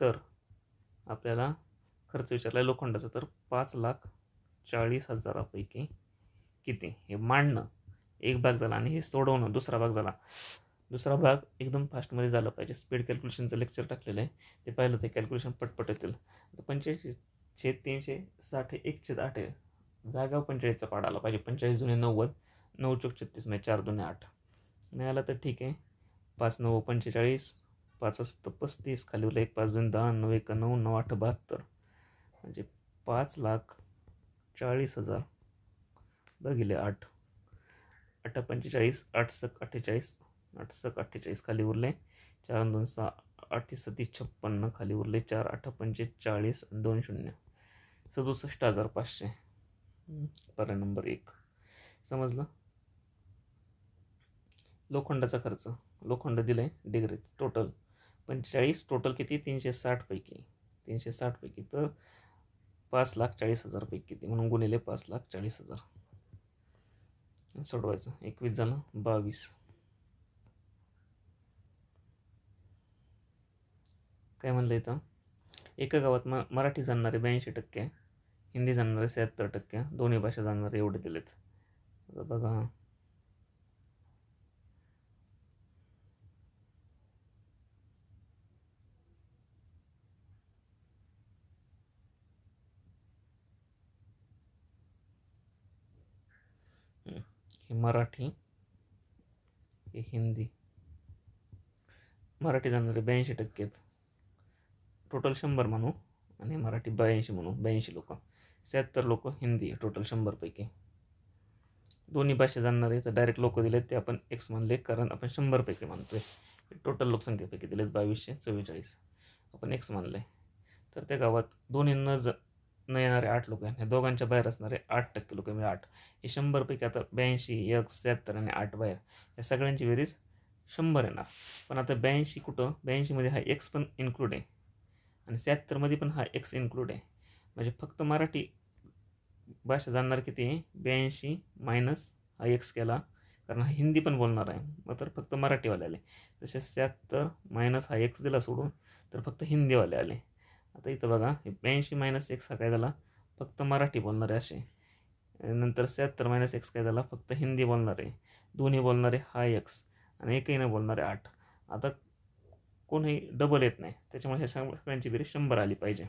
तर आपल्याला खर्च विचारला आहे लोखंडाचा, तर 5,40,000 पैकी किती? हे मांडणं एक भाग झाला आणि हे सोडवणं दुसरा भाग झाला. दुसरा भाग एकदम फास्टमध्ये झालं पाहिजे. स्पीड कॅल्क्युलेशनचं लेक्चर टाकलेलं आहे, ते पाहिलं ते कॅल्क्युलेशन पटपट येतील. आता 45/360 1/8 आहे. जागा 45चा पाडा आला पाहिजे. 45 दुने 90, 9 चोक 36, म्हणजे 4 दुने 8 नाही आला तर ठीक आहे. 5 9 45, 5 असतं 35, खाली उरलं 1 5 2 10, 9 1 9, 9 8 72, म्हणजे 5,40,000 बघिले 8 8 45, 8 सक 48, 8 सक 48, खाली उरले 4 2 6 8 37 56, खाली उरले 4 8 45, 2 0 67,500. पर्याय नंबर 1. समजलं? लोखंडाचा खर्च, लोखंड दिलंय डिग्रीत टोटल 45, टोटल किती? 360 पैकी. 360 पैकी तर 5,40,000 पैकी किती, म्हणून गुणिले 5,40,000. सोडवायचं. 21 झालं. 22. काय म्हणलं इथं? एका गावात मराठी जाणणारे 82%, हिंदी जाणणारे 76%, दोन्ही भाषा जाणणारे एवढे दिलेत. बघा, हे मराठी, हे हिंदी. मराठी जाणणारे 82% आहेत. टोटल 100 म्हणू आणि मराठी 82 म्हणू. 82 लोक. 76 लोक हिंदी, टोटल 100 पैकी. दोन्ही भाषा जाणणारे तर डायरेक्ट लोक दिलेत ते आपण एक्स मानले, कारण आपण 100 पैकी मानतोय. टोटल लोकसंख्येपैकी दिलेत 2244, आपण एक्स मानले. तर त्या गावात दोन्ही न येणारे 8 लोक, ह्या दोघांच्या बाहेर असणारे 8% लोक, म्हणजे 8. हे 100 पैकी आता 82, 76 आणि 8 बाहेर, या सगळ्यांची बेरीज 100 येणार. पण आता 82 कुठं? 82 मध्ये हा एक्स पण इन्क्लूड आहे आणि 76 मध्ये पण हा एक्स इन्क्लूड आहे. म्हणजे फक्त मराठी भाषा जाणणार किती आहे 82 मायनस हा एक्स केला, कारण हा हिंदी पण बोलणार आहे, मग तर फक्त मराठीवाले आले. तसेच 76 मायनस हा एक्स दिला सोडून तर फक्त हिंदीवाले आले. आता इथं बघा 82 मायनस एक्स हा काय झाला फक्त मराठी बोलणारे असे. नंतर 76 मायनस एक्स काय झाला फक्त हिंदी बोलणारे, दोन्ही बोलणारे हा एक्स आणि एकही न बोलणारे 8. आता कोणीही डबल येत नाही, त्याच्यामुळे हे सगळ्यांची बेरीज 100 आली पाहिजे.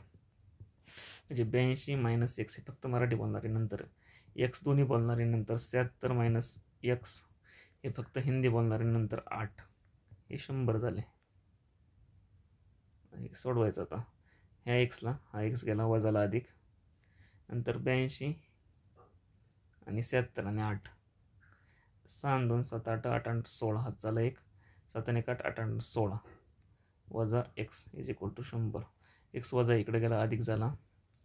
म्हणजे 82 मायनस एक्स हे फक्त मराठी बोलणारे, नंतर एक्स दोन्ही बोलणारे, नंतर 76 मायनस एक्स हे फक्त हिंदी बोलणारे, नंतर 8 हे 100 झाले. सोडवायचं आता. ह्या एक्सला हा एक्स गेला वजाला अधिक, नंतर 82 आणि 76 आणि 8, 6 आणि 2 7 8 8 8 16 हात झाला 1, 7 आणि 1 8 8 8 16 वजा X is equal to 100. X वजा इकडे गेला अधिक झाला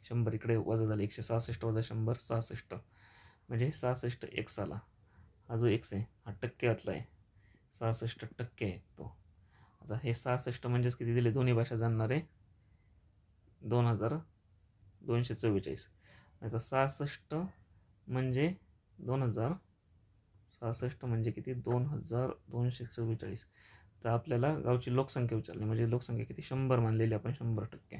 100, इकडे वजा झाले 166 वजा 100 66, म्हणजे 66 एक्स आला. हा जो एक्स आहे हा टक्क्यातला आहे, 66% आहे तो. आता हे 66 म्हणजेच किती दिले दोन्ही भाषा जाणणारे 2244. आता 66 म्हणजे 2066 म्हणजे किती 2244. तर आपल्याला गावची लोकसंख्या विचारली, म्हणजे लोकसंख्या किती 100 मानलेली आपण 100%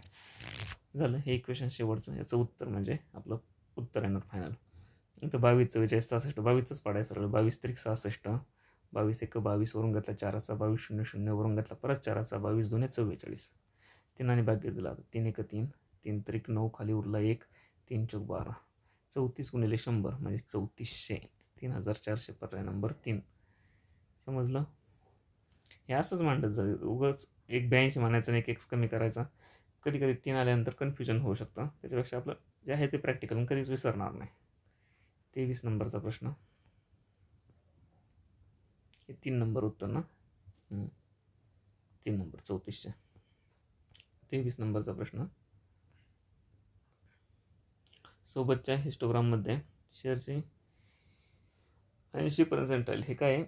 झालं. हे इक्वेशन शेवटचं, याचं उत्तर म्हणजे आपलं उत्तर येणार फायनल. इथं 22 44 66 22च पाडायचं सरळ. 22 त्रिक 66, 22 1 22 वरून घेतला 4चा, 22 0 0 वरून घेतला परत 4चा, 22 2 44. 3 आणि भाग्य दिला 3 1 3, 3 त्रिक 9 खाली उरला 1, 3 चौक 12, 34 गुणिले 100 म्हणजे 3400, 3400 पर्याय नंबर 3. समजलं? हे असंच मांडत जाईल, उगाच 82 मानायचं आणि 1 एक्स कमी करायचा. कधी कधी 3 आल्यानंतर कन्फ्युजन होऊ शकतं, त्याच्यापेक्षा आपलं जे आहे ते प्रॅक्टिकल कधीच विसरणार नाही. 23 नंबरचा प्रश्न, हे 3 नंबर उत्तर ना, 3 नंबर 3400. 23 नंबरचा प्रश्न, सोबतच्या हिस्टोग्राममध्ये शेअरची 80% हे काय आहे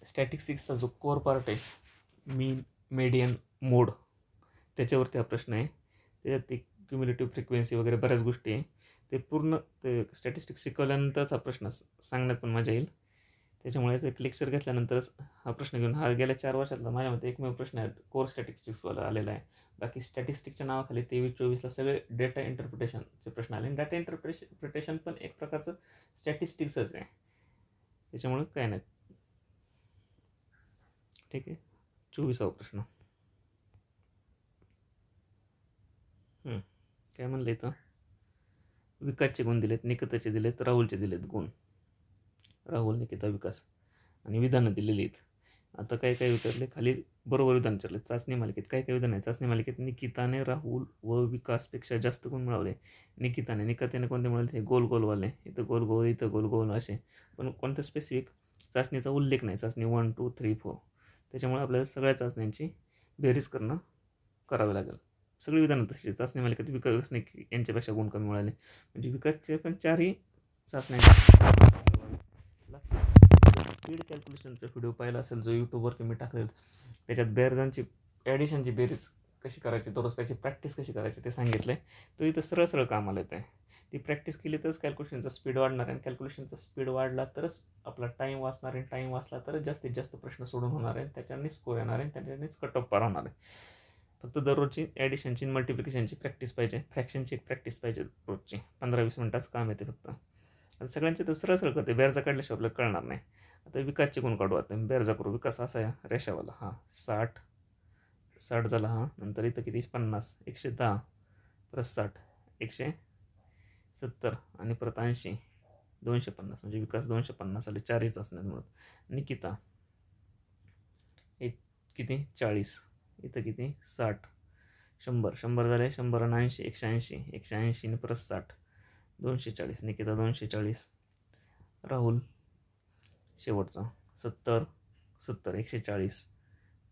स्टॅटिस्टिक्सचा जो कोर पार्ट आहे, मीन मेडियन मोड, त्याच्यावरती हा प्रश्न आहे. त्याच्यात ते क्युम्युलेटिव्ह फ्रिक्वेन्सी वगैरे बऱ्याच गोष्टी आहे, ते पूर्ण ते स्टॅटिस्टिक्स शिकवल्यानंतरच हा प्रश्न सांगण्यात पण मजा येईल. त्याच्यामुळेच एक लेक्चर घेतल्यानंतरच हा प्रश्न घेऊन, हा गेल्या 4 वर्षातला माझ्यामध्ये एकमेव प्रश्न आहे कोर स्टॅटिस्टिक्सवाला आलेला आहे. बाकी स्टॅटिस्टिक्सच्या नावाखाली 23-24ला सगळे डेटा इंटरप्रिटेशनचे प्रश्न आले, आणि डेटा इंटरप्रिटेशन पण एक प्रकारचं स्टॅटिस्टिक्सच आहे, त्याच्यामुळे काय नाही. ठीक आहे. 24वा प्रश्न, काय म्हणलं इथं, विकासचे गुण दिलेत, निकिताचे दिलेत, राहुलचे दिलेत गुण, राहुल निकिता विकास, आणि विधानं दिलेली आहेत. आता काय काय विचारले खाली, बरोबर विधान विचारले. चाचणी मालिकेत काय काय विधान आहे, चाचणी मालिकेत निकिताने राहुल व विकासपेक्षा जास्त गुण मिळवले. निकिताने कोणते मिळवले, हे गोल गोलवाले, इथं गोल गोल इथं गोल गोल असे, पण कोणत्या स्पेसिफिक चाचणीचा उल्लेख नाही, चाचणी 1 2 3 4. त्याच्यामुळे आपल्याला सगळ्या चाचण्यांची बेरीज करावी लागेल. सगळी विधानं तशी, चाचणी मालिकेत विकास यांच्यापेक्षा गुण कमी मिळाले, म्हणजे विकासचे पण 4ही चाचण्या. स्पीड कॅल्क्युलेशनचा व्हिडिओ पाहिला असेल जो यूट्यूबवरती मी टाकलेला, त्याच्यात बेरजांची ॲडिशनची बेरीज कशी करायची, दररोज त्याची प्रॅक्टिस कशी करायची ते सांगितलं आहे. तो इथं सरळ सरळ कामाला येत आहे. ती प्रॅक्टिस केली तरच कॅल्क्युलेशनचा स्पीड वाढणार आहे, आणि कॅल्क्युलेशनचा स्पीड वाढला तरच आपला टाईम वाचणार आहे, टाईम वाचला तरच जास्तीत जास्त प्रश्न सोडून होणार आहे, त्याच्याने स्कोर येणार आहे, त्याच्यानेच कट ऑफ पार होणार आहे. फक्त दररोजची ॲडिशनची मल्टिप्लिकेशनची प्रॅक्टिस पाहिजे, फ्रॅक्शनची एक प्रॅक्टिस पाहिजे रोजची, 15-20 मिनिटाचं काम येते फक्त. आता सगळ्यांचे तर सरळ सरळ करते, बेरजा काढल्याशिवाय आपल्याला कळणार नाही. आता विकासचे गुण काढू, आता बेरजा करू. विकास असा आहे रेषावाला, हा 60 झाला, हा नंतर इथं किती 50, 110 परत 60 170 आणि परत 80 250, म्हणजे विकास 250 आले, 4हीच असणार म्हणून. निकिता एक किती 40, इथं किती 60 100 झाले, 100 आणि 80 180 आणि परत 60 240, निकिता 240. राहुल शेवटचा 70 140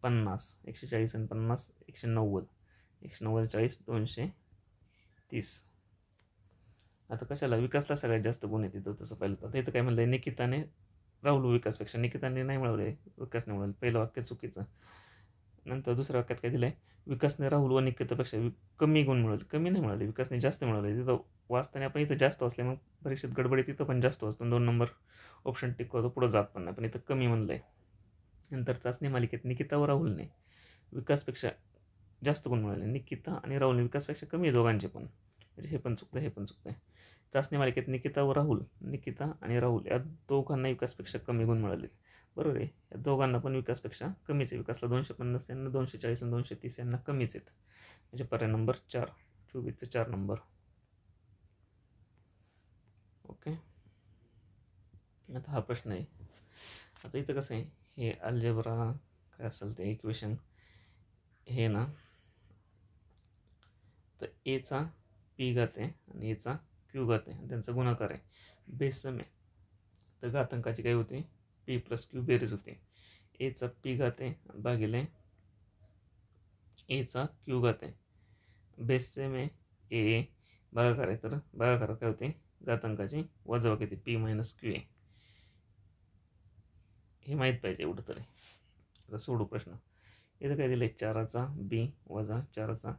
50 140 आणि 50 190 40 230. आता कशाला विकासला सगळ्यात जास्त गुण येते तसं पाहिलं तर इथं काय म्हणलं आहे, निकिताने राहुल विकासपेक्षा, निकिताने नाही मिळवले विकासने मिळवले, पहिलं वाक्य चुकीचं. नंतर दुसऱ्या वाक्यात काय दिलं आहे, विकासने राहुल व निकितापेक्षा कमी गुण मिळवले. कमी नाही मिळाले, विकासने जास्त मिळवले. तिथं वाचताना आपण इथं जास्त वाचले, मग परीक्षेत गडबडीत तिथं पण जास्त वाचतो, 2 नंबर ऑप्शन टिक करतो, पुढं जात पण नाही, पण इथं कमी म्हणलं आहे. नंतर चाचणी मालिकेत निकिता व राहुलने विकासपेक्षा जास्त गुण मिळाले. निकिता आणि राहुलने विकासपेक्षा कमी आहे दोघांचे पण, म्हणजे हे पण चुकतं, हे पण चुकतं आहे. चाचणी मालिकेत निकिता आणि राहुल या दोघांना विकासपेक्षा कमी गुण मिळाले. बरोबर आहे, या दोघांना पण विकासपेक्षा कमीच आहे. विकासला 250, यांना 240 आणि 230 यांना कमीच आहेत. म्हणजे पर्याय नंबर 4, 24चे 4 नंबर. ओके, आता हा प्रश्न आहे. आता इथं कसं आहे, हे अल्जेब्रा काय असेल ते इक्वेशन हे ना, तर एचा पी घात आहे आणि एचा क्यू घात आहे आणि त्यांचा गुणाकार आहे. बेस सम आहे, तर घातांकाची काय होते, पी प्लस क्यू बेरीज होते. एचा पी घात आहे भागिले एचा क्यू घात आहे. बेस सेम आहे, ए भागाकार आहे, तर भागाकार काय होते, घातांकाची वजाबाकी होते, पी मायनस क्यू आहे. हे माहीत पाहिजे एवढं तरी. आता सोडू प्रश्न. इथं काय दिलं आहे, 4चा बी वजा 4चा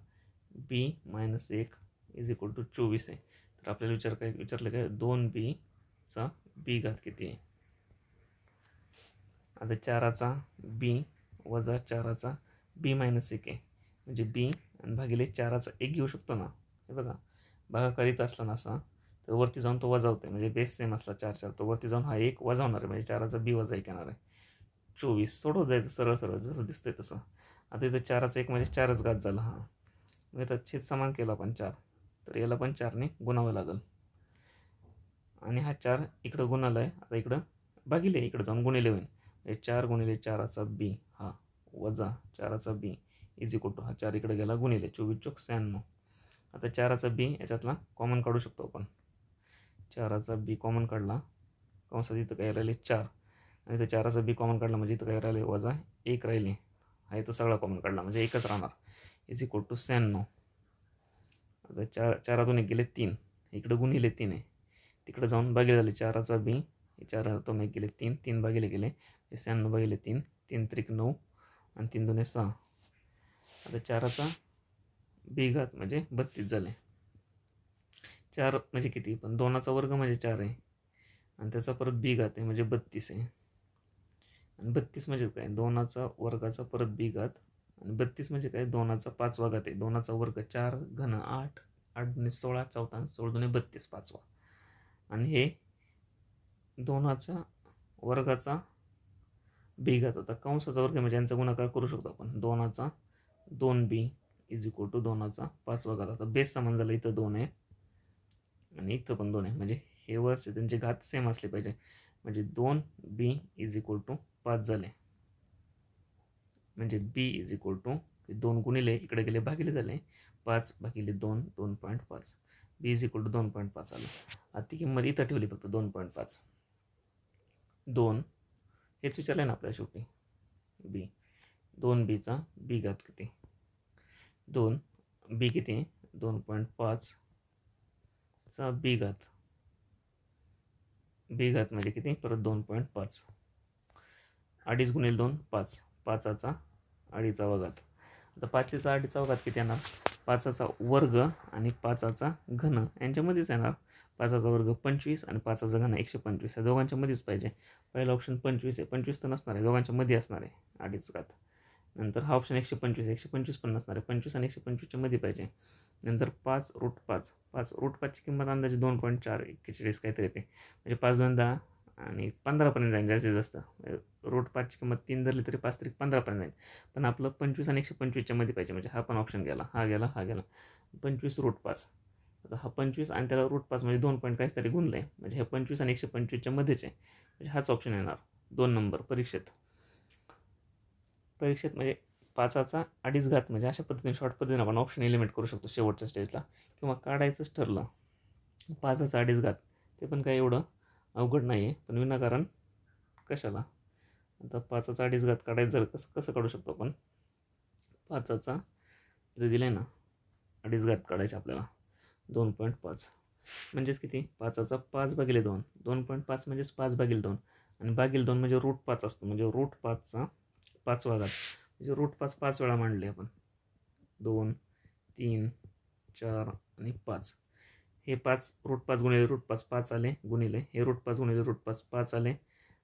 बी मायनस 1 इज इक्वल टू 24 आहे. तर आपल्याला विचारलं काय, 2bचा बी घात किती आहे. आता 4चा बी वजा 4चा बी मायनस 1 आहे, म्हणजे बी आणि भागिले 4चा 1 घेऊ शकतो ना. हे बघा, भागाकारीत असला ना असा, तर वरती जाऊन तो वजा होते, म्हणजे बेस सेम असला 4 तो वरती जाऊन हा 1 वजा होणार आहे, म्हणजे 4चा बी वजा 1 येणार आहे. 24 सोडवत जायचं सरळ सरळ जसं दिसतंय तसं. आता इथं 4चा 1 म्हणजे 4च घात झाला हा. मग आता छेद समान केला आपण 4, तर याला पण 4ने गुणावं लागेल. आणि हा 4 इकडं गुणाला आहे, आता इकडं भागिले, इकडं जाऊन गुणिले होईल. 4 गुणिले 4चा बी हा वजा 4चा बी इज इक्वल टू हा 4 इकडे गेला गुणिले 24 चोक 96. आता 4चा बी याच्यातला कॉमन काढू शकतो आपण. 4चा बी कॉमन काढला, कंसात इथं काय राहिले 4, आणि इथं 4चा बी कॉमन काढला म्हणजे इथं काय राहिले वजा 1 राहिले. हा तो सगळा कॉमन काढला म्हणजे एकच राहणार, इज इक्वल टू 96. आता 4 1 गेले 3, इकडं गुणिले 3 आहे, तिकडे जाऊन भागिले झाले 4चा बी, 4 1 गेले 3, 3 भागिले गेले 96 भागिले 3, 3 त्रिक 9 आणि 3 2 6. आता 4चा बी घात म्हणजे 32 झाले. 4 म्हणजे किती, पण 2चा वर्ग म्हणजे 4 आहे आणि त्याचा परत बी घात आहे म्हणजे 32 आहे. आणि 32 म्हणजे काय, 2चा वर्गाचा परत बी घात, आणि 32 म्हणजे काय, 2चा 5वा घात आहे. 2चा वर्ग 4 घन 8, 8 2 16, 14 16 2 32 5वा. आणि हे 2चा वर्गाचा बी घात होता, कंसाचा वर्ग म्हणजे यांचा गुणाकार करू शकतो आपण. 2चा 2b इज इक्वल टू 2चा 5वा घात. आता बेस समान झाला, इथं 2 आहे आणि इथं पण 2 आहे, म्हणजे हे वर्ष त्यांचे घात सेम असले पाहिजे, म्हणजे 2b इज इक्वल टू 5 झाले. म्हणजे b इज इक्वल टू 2 गुणिले इकडे गेले भागिले झाले 5 भागिले 2 2.5. b इज इक्वल टू 2.5 आलं. आता ती किंमत इथं ठेवली फक्त 2.5. 2 हेच विचारलं ना आपल्याला शेवटी, बी 2bचा बी घात किती, 2b किती 2.5 चा बी घात, बी घात म्हणजे किती परत 2.5. 2.5 गुणिले 2 5, 5चा 2.5वा घात. आता 5चा 2.5वा घात किती येणार, 5चा वर्ग आणि 5चा घन यांच्यामध्येच येणार. 5चा वर्ग 25 आणि 5चा घन 125, या दोघांच्या मध्येच पाहिजे. पहिला ऑप्शन 25 आहे, 25 तर नसणार आहे, दोघांच्या मध्ये असणार आहे 2.5 घात. नंतर हा ऑप्शन 125 125 पण नसणार आहे, 25 आणि 125च्या मध्ये पाहिजे. नंतर 5√5, 5√5ची किंमत अंदाजे 2.441 काहीतरी येते, म्हणजे 5 2 10 आणि 15पर्यंत जाईल जास्तीत जास्त. √5ची किंमत 3 धरली तरी 5 3 15पर्यंत जाईल, पण आपलं 25 आणि 125च्या मध्ये पाहिजे, म्हणजे हा पण ऑप्शन गेला, हा गेला, हा गेला. 25√5, आता हा 25 आणि त्याला √5 म्हणजे 2 पॉईंट काहीच तरी गुणलं आहे, म्हणजे हे 25 आणि 125च्या मध्येच आहे, म्हणजे हाच ऑप्शन येणार 2 नंबर परीक्षेत. म्हणजे 5चा 2.5 घात, म्हणजे अशा पद्धतीने शॉर्ट पद्धतीने आपण ऑप्शन एलिमिनेट करू शकतो शेवटच्या स्टेजला, किंवा काढायचंच ठरलं 5चा 2.5 घात, ते पण काही एवढं अवघड नाही आहे, पण विनाकारण कशाला. आता 5चा 2.5 घात काढायचं जर कसं काढू शकतो आपण, 5चा इथं दिलं आहे ना 2.5 घात काढायचे आपल्याला 2.5, म्हणजेच किती 5चा 5 भागिले 2, 2.5 म्हणजेच 5 भागिले 2, आणि भागिले 2 म्हणजे √5 असतो, म्हणजे √5चा 5वा घात. म्हणजे रूट 5 5 वेळा मांडले आपण. 2 3 4 आणि 5. हे 5 रूट 5 गुणिले रूट 5 5 आले, गुणिले हे रूट 5 गुणिले रूट 5 5 आले,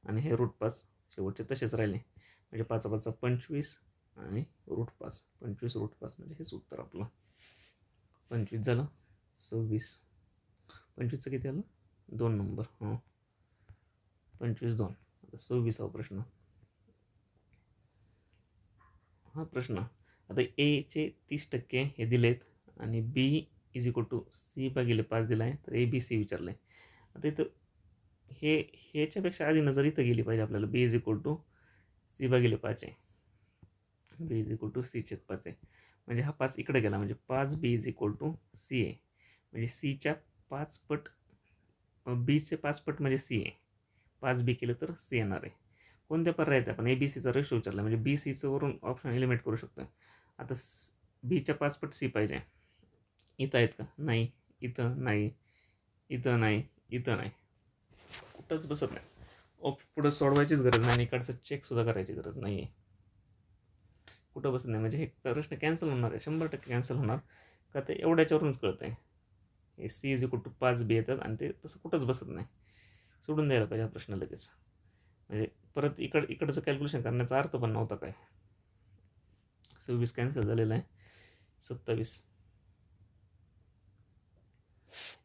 आणि हे रूट 5 शेवटचे तसेच राहिले. म्हणजे 5 5 25 आणि रूट 5 25 रूट 5, म्हणजे हेच उत्तर आपलं. 25 झालं. 26. 25चं किती आलं? 2 नंबर. 25 2. आता 26वा प्रश्न. हा प्रश्न आता एचे 30% हे दिलेत आणि बी इज इक्वल टू C/5 दिला आहे. तर ABC विचारलं आहे. आता इथं ह्याच्यापेक्षा आधी नजर इथं गेली पाहिजे आपल्याला. बी इज इक्वल टू C/5 आहे. बी इज इक्वल टू C/5 आहे. म्हणजे हा 5 इकडे गेला, म्हणजे 5B is equal to C आहे. म्हणजे Cच्या 5 पट, बीचे 5 पट म्हणजे C आहे. 5B केलं तर C येणार आहे. कोणत्या पर्यायात आपण ABCचा रेशो विचारला, म्हणजे BCचं वरून ऑप्शन एलिमिनेट करू शकतो. आता बीच्या 5 पट C पाहिजे. इथं आहेत का? नाही. इथं नाही, इथं नाही, इथं नाही, कुठंच बसत नाही. पुढं सोडवायचीच गरज नाही आणि इकडचं चेकसुद्धा करायची गरज नाही आहे. कुठं बसत नाही, म्हणजे हे प्रश्न कॅन्सल होणार आहे, 100% कॅन्सल होणार. का ते एवढ्याच्यावरूनच कळतं आहे. हे C is equal to 5B येतात आणि ते तसं कुठंच बसत नाही. सोडून द्यायला पाहिजे हा प्रश्न लगेच. म्हणजे परत इकडचं कॅल्क्युलेशन करण्याचा अर्थ पण नव्हता काय. 26 कॅन्सल झालेला आहे. 27.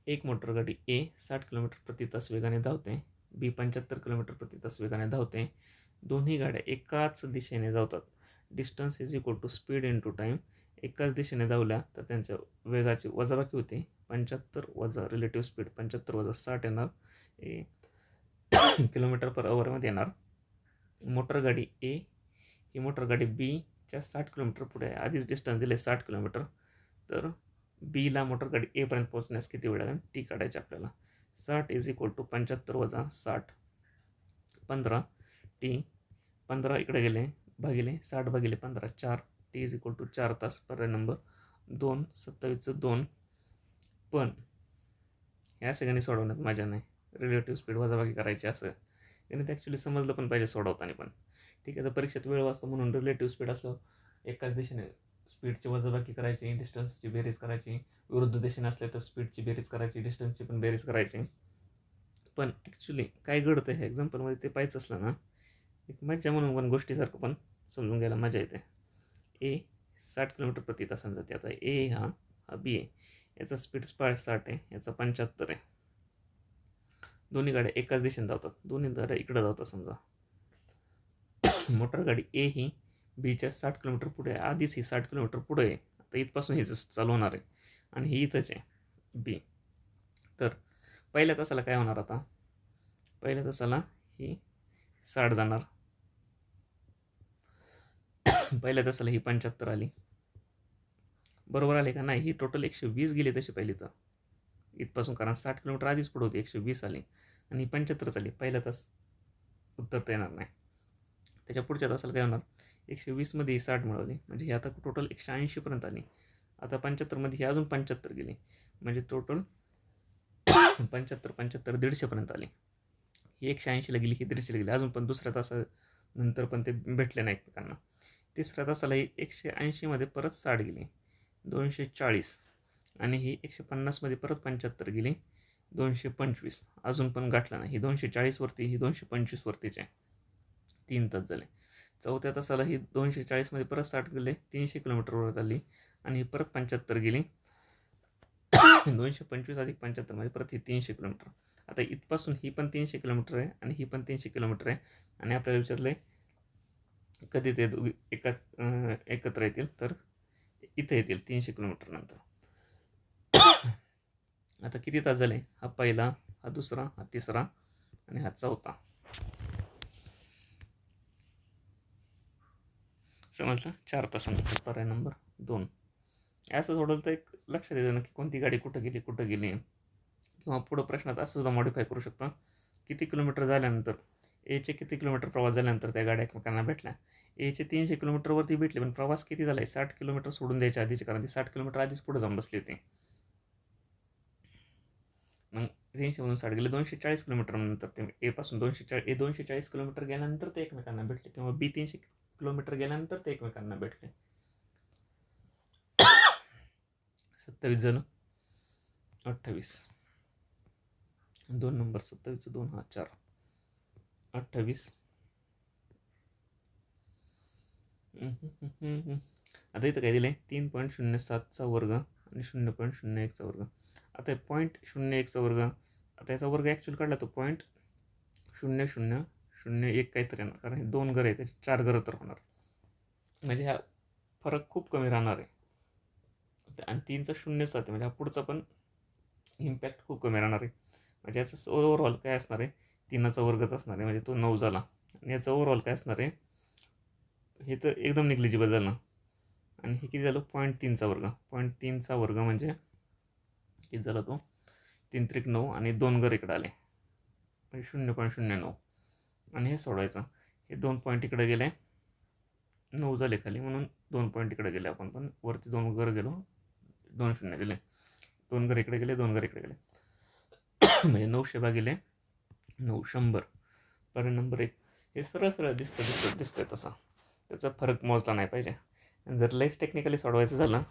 एक मोटर गाडी A 60 किलोमीटर प्रति तास वेगाने धावते, B 75 किलोमीटर प्रति तास वेगाने धावते. दोन्ही गाड्या एकाच दिशेने धावतात. Distance is equal to speed into time. एकाच दिशेने धावल्या तर त्यांच्या वेगाची वजाबाकी होते. 75 वजा रिलेटिव्ह स्पीड 75 वजा 60 येणार, किलोमीटर पर अवरमध्ये येणार. मोटर गाडी A ही मोटर गाडी Bच्या 60 किलोमीटर पुढे आहे. आधीच डिस्टन्स दिले 60 किलोमीटर. तर बीला मोटर गाडी Aपर्यंत पोहोचण्यास किती वेळ लागेल टी काढायची आपल्याला. 60 इज इक्वल टू 75 वजा 60 15 टी. 15 इकडे गेले, भागिले 60 भागिले 15 4. टी इज इक्वल टू 4 तास. पर्याय नंबर 2. 27चं 2. पण ह्या सगळ्यांनी सोडवण्यात मजा नाही. रिलेटिव्ह स्पीड वजाबाकी करायची असं त्याने ते ॲक्च्युली समजलं पण पाहिजे सोडवताना पण. ठीक आहे, तर परीक्षेत वेळ वाचतो म्हणून रिलेटिव्ह स्पीड असलं एकाच दिशेने स्पीडची वजाबाकी करायची, डिस्टन्सची बेरीज करायची. विरुद्ध दिशेने असले तर स्पीडची बेरीज करायची, डिस्टन्सची पण बेरीज करायची. पण ॲक्च्युली काय घडतं हे एक्झाम्पलमध्ये ते पाहिजे असलं ना, एक मजा म्हणून पण गोष्टीसारखं पण समजून घ्यायला मजा येते. A 60 किलोमीटर प्रति तासाने जाते. आता A हा B आहे, याचा स्पीड 60 आहे, याचा 75 आहे. दोन्ही गाड्या एकाच दिशेने धावतात, दोन्ही गाड्या इकडं धावतात समजा. मोटर गाडी A ही Bच्या 60 किलोमीटर पुढे आहे. आधीच ही 60 किलोमीटर पुढे आहे. आता इथपासून ही चालू होणार आहे आणि ही इथंच आहे B. तर पहिल्या तासाला काय होणार, आता पहिल्या तासाला ही 60 जाणार, पहिल्या तासाला ही 75 आली. बरोबर आले का? नाही, ही टोटल 120 गेली तशी पहिली तर इथपासून, कारण 60 किलोमीटर आधीच पुढे होती, 120 आली आणि 75 आली. पहिला तास उत्तर तर येणार नाही. त्याच्या पुढच्या तासाला काय होणार, 120मध्ये ही 60 मिळवली, म्हणजे ही आता टोटल 180पर्यंत आली. आता 75मध्ये ही अजून 75 गेली, म्हणजे टोटल 75 150पर्यंत आली. ही 180ला गेली, ही 150ला गेली. अजून पण दुसऱ्या तासानंतर पण ते भेटले नाही एकमेकांना. तिसऱ्या तासाला ही 180मध्ये परत 60 गेली, 240, आणि ही 150मध्ये परत 75 गेली, 225. अजून पण गाठला नाही. ही 240वरती, ही 225वरतीच आहे. 3 तास झाले. चौथ्या तासाला ही 240मध्ये परत 60 गेले, 300 किलोमीटरवर आली आणि ही परत 75 गेली, 225 अधिक 75 परत ही 300 किलोमीटर. आता इथपासून ही पण 300 किलोमीटर आहे आणि ही पण 300 किलोमीटर आहे. आणि आपल्याला विचारलं आहे कधी ते दोघी एकत्र येतील, तर इथं येतील 300 किलोमीटर नंतर. आता किती तास झाले, हा पहिला, हा दुसरा, हा तिसरा आणि हा चौथा. समजलं? 4 तासानंतर. पर्याय नंबर 2. असं सोडवलं तर एक लक्षात येतं ना की कोणती गाडी कुठं गेली. किंवा पुढं प्रश्नात असं सुद्धा मॉडिफाय करू शकतो, किती किलोमीटर झाल्यानंतर, एचे किती किलोमीटर प्रवास झाल्यानंतर त्या गाड्या एकमेकांना भेटल्या. एचे 300 किलोमीटरवरती भेटले, पण प्रवास किती झाला आहे, 60 किलोमीटर सोडून द्यायच्या आधीचे, कारण ती 60 किलोमीटर आधीच पुढे जाऊन बसली होती. मग 300मधून 60 गेले, 240 किलोमीटर नंतर ते A पासून 240 किलोमीटर गेल्यानंतर ते एकमेकांना भेटले. किंवा B 300 किलोमीटर गेल्यानंतर ते एकमेकांना भेटले. 27 झालं. 28 2 नंबर 27 2 हा 4 28. आता इथं काय दिलं आहे 3.07चा वर्ग आणि 0.01चा वर्ग. आता 0.01चा वर्ग, आता याचा वर्ग ॲक्च्युअल काढला तो 0.0001 काहीतरी येणार, कारण हे 2 घरं आहे त्याचे 4 घरं तर होणार, म्हणजे हा फरक खूप कमी राहणार आहे. आणि 3चा 0.7 आहे, म्हणजे हा पुढचा पण इम्पॅक्ट खूप कमी राहणार आहे. म्हणजे याचं ओव्हरऑल काय असणार आहे 3चा वर्गच असणार आहे, म्हणजे तो 9 झाला. आणि याचा ओव्हरऑल काय असणार आहे, हे तर एकदम निग्लिजिबल झालं. आणि हे किती झालं 0.3चा वर्ग. 0.3चा वर्ग म्हणजे किती झाला तो 3 त्रिक 9 आणि 2 घर इकडे आले म्हणजे 0.09. आणि हे सोडवायचं, हे 2 पॉईंट इकडे गेले 9 झाले खाली, म्हणून 2 पॉईंट इकडे गेले आपण, पण वरती 2 घर गेलो 2 शून्य दिले, 2 घर इकडे गेले 2 घर इकडे गेले म्हणजे 900 भागिले 9 100. पर्याय नंबर 1. हे सरळ सरळ दिसतंय तसा, त्याचा फरक मोजला नाही पाहिजे. जर लईच टेक्निकली सोडवायचं झालं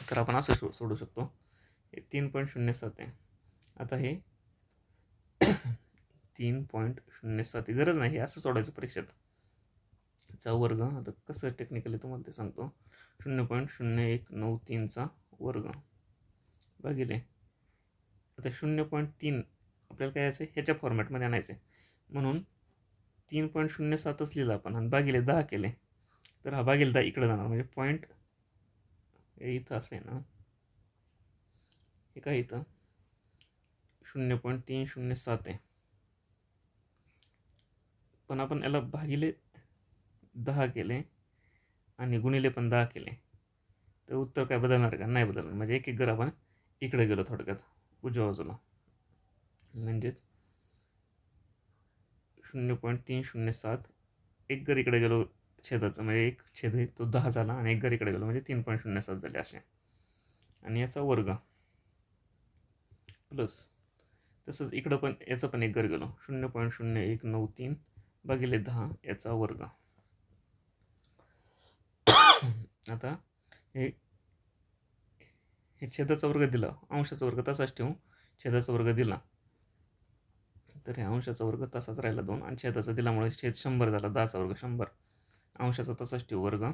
तर आपण असं सोडू शकतो. हे 3.07 आहे. आता हे 3.07 गरज नाही, असं सोडायचं परीक्षेत. चा वर्ग, आता कसं टेक्निकली तुम्हाला ते सांगतो. 0.0193चा वर्ग भागिले, आता 0.3 आपल्याला काय यायचं ह्याच्या फॉर्मॅटमध्ये आणायचं आहे, म्हणून 3.07च लिहिलं आपण आणि भागिले 10 केले, तर हा भागिले 10 इकडे जाणार, म्हणजे पॉईंट इथं असं आहे ना, हे काय इथं 0.307 आहे, पण आपण याला भागिले 10 केले आणि गुणिले पण 10 केले, तर उत्तर काय बदलणार का, नाही बदलणार. म्हणजे एक घर आपण इकडे गेलो थोडक्यात उजव्या बाजूला, म्हणजेच 0.307 एक घर इकडे गेलो छेदाचं, म्हणजे एक छेद तो 10 झाला आणि एक घर इकडे गेलो म्हणजे 3.07 झाले असे. आणि याचा वर्ग प्लस तसंच इकडं पण याचं पण एक घर गेलो 0.0193 भागिले 10 याचा वर्ग. आता हे छेदाचा वर्ग दिला, अंशाचा वर्ग तसाच ठेवू, छेदाचा वर्ग दिला तर हे अंशाचा वर्ग तसाच राहिला 2 आणि छेदाचा दिल्यामुळे छेद 100 झाला, 10चा वर्ग 100, अंशाचा तसाच ठेवू वर्ग,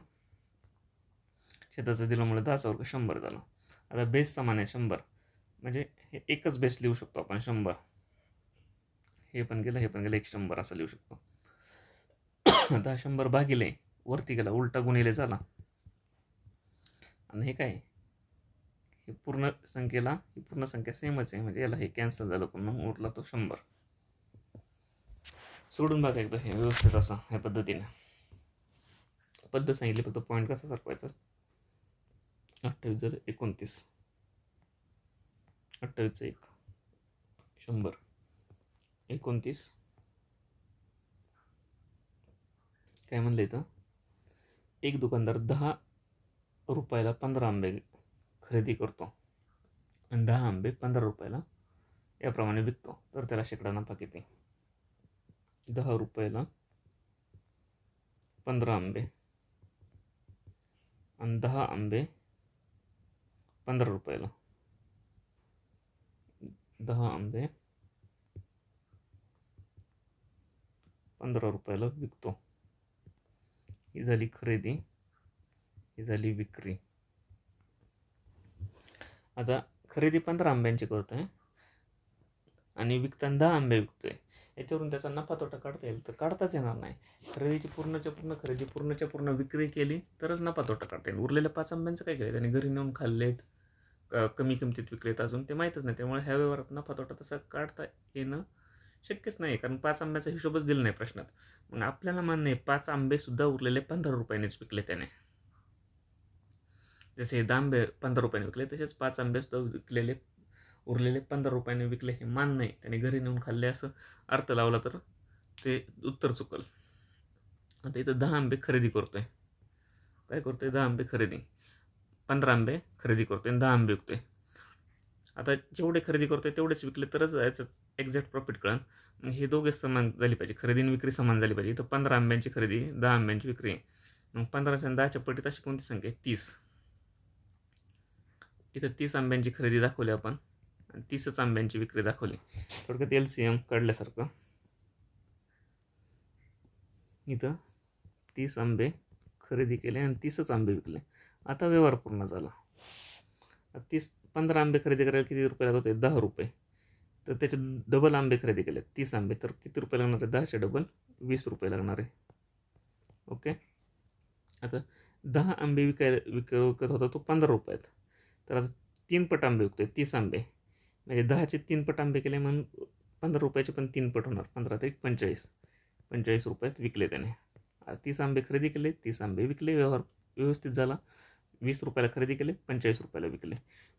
छेदाचा दिल्यामुळे 10चा वर्ग 100 झाला. आता बेस समान आहे 100, म्हणजे हे एकच बेस लिहू शकतो आपण 100, हे पण गेलं हे पण गेलं 100 असं लिहू शकतो. आता 100 भागिले वरती गेला उलटा गुणिले झाला, आणि हे काय ही पूर्ण संख्या सेमच आहे, म्हणजे याला हे कॅन्सल झालं पुन्हा उरला तो 100. सोडून बघा एकदा हे व्यवस्थित असं ह्या पद्धतीने पद्धत सांगितली, फक्त पॉईंट कसा सरकवायचा. 28 झालं 29, 28चं 1 100, 29 काय म्हणलं इथं, एक दुकानदार 10 रुपयाला 15 आंबे खरेदी करतो आणि 10 आंबे 15 रुपयाला याप्रमाणे विकतो, तर त्याला शेकडा नफा किती. 10 रुपयाला 15 आंबे आणि 10 आंबे 15 रुपयाला, 10 आंबे 15 रुपयाला विकतो. ही झाली खरेदी, ही झाली विक्री. आता खरेदी 15 आंब्यांची करतोय आणि विकताना 10 आंबे विकतोय, याच्यावरून त्याचा नफा तोटा काढता येईल तर काढताच येणार नाही. खरेदीची पूर्णच्या पूर्ण खरेदी पूर्णच्या पूर्ण विक्री केली तरच नफा तोटा काढता येईल. उरलेल्या 5 आंब्यांचं काय केलं, त्यांनी घरी नेऊन खाल्लेत, कमी किमतीत विकलेत, अजून ते माहीतच नाही. त्यामुळे ह्या व्यवहारात नफा तोटा तसा काढता येणं शक्यच नाही, कारण 5 आंब्याचा हिशोबच दिला नाही प्रश्नात. मग आपल्याला मान्य आहे 5 आंबेसुद्धा उरलेले 15 रुपयानेच विकले त्याने, जसे 10 आंबे 15 रुपयाने विकले तसेच 5 आंबेसुद्धा विकलेले उरलेले 15 रुपयाने विकले, हे मान नाही. त्याने घरी नेऊन खाल्ले असं अर्थ लावला तर ते उत्तर चुकल. आता इथं 10 आंबे खरेदी करतोय, काय करतोय 10 आंबे खरेदी, 15 आंबे खरेदी करतोय आणि 10 आंबे विकतोय. आता जेवढे खरेदी करतोय तेवढेच विकले तरच याचं एक्झॅक्ट प्रॉफिट कळेल. मग हे दोघे समान झाली पाहिजे, खरेदी आणि विक्री समान झाली पाहिजे. इथं 15 आंब्यांची खरेदी, 10 आंब्यांची विक्री आहे. मग 15च्या आणि 10च्या पटीत अशी कोणती संख्या आहे? 30. इथं 30 आंब्यांची खरेदी दाखवली आपण आणि 30च आंब्यांची विक्री दाखवली. थोडक्यात LCM काढल्यासारखं. इथं 30 आंबे खरेदी केले आणि 30च आंबे विकले. आता व्यवहार पूर्ण झाला. 15 आंबे खरेदी करायला किती रुपये लागत होते? 10 रुपये. तर त्याचे डबल आंबे खरेदी केले 30 आंबे, तर किती रुपये लागणार आहे? 10चे डबल 20 रुपये लागणार आहे. ओके. आता 10 आंबे विकत होता तो 15 रुपयात. तर आता 3 पट आंबे विकतोय, 30 आंबे म्हणजे 10चे 3 पट आंबे केले म्हणून 15 रुपयाचे पण 3 पट होणार. 15 ते 45 रुपयात विकले त्याने. 30 आंबे खरेदी केले, 30 आंबे विकले. व्यवहार व्यवस्थित झाला. 20 रुपयाला खरेदी केले, 45 रुपयाला विकले.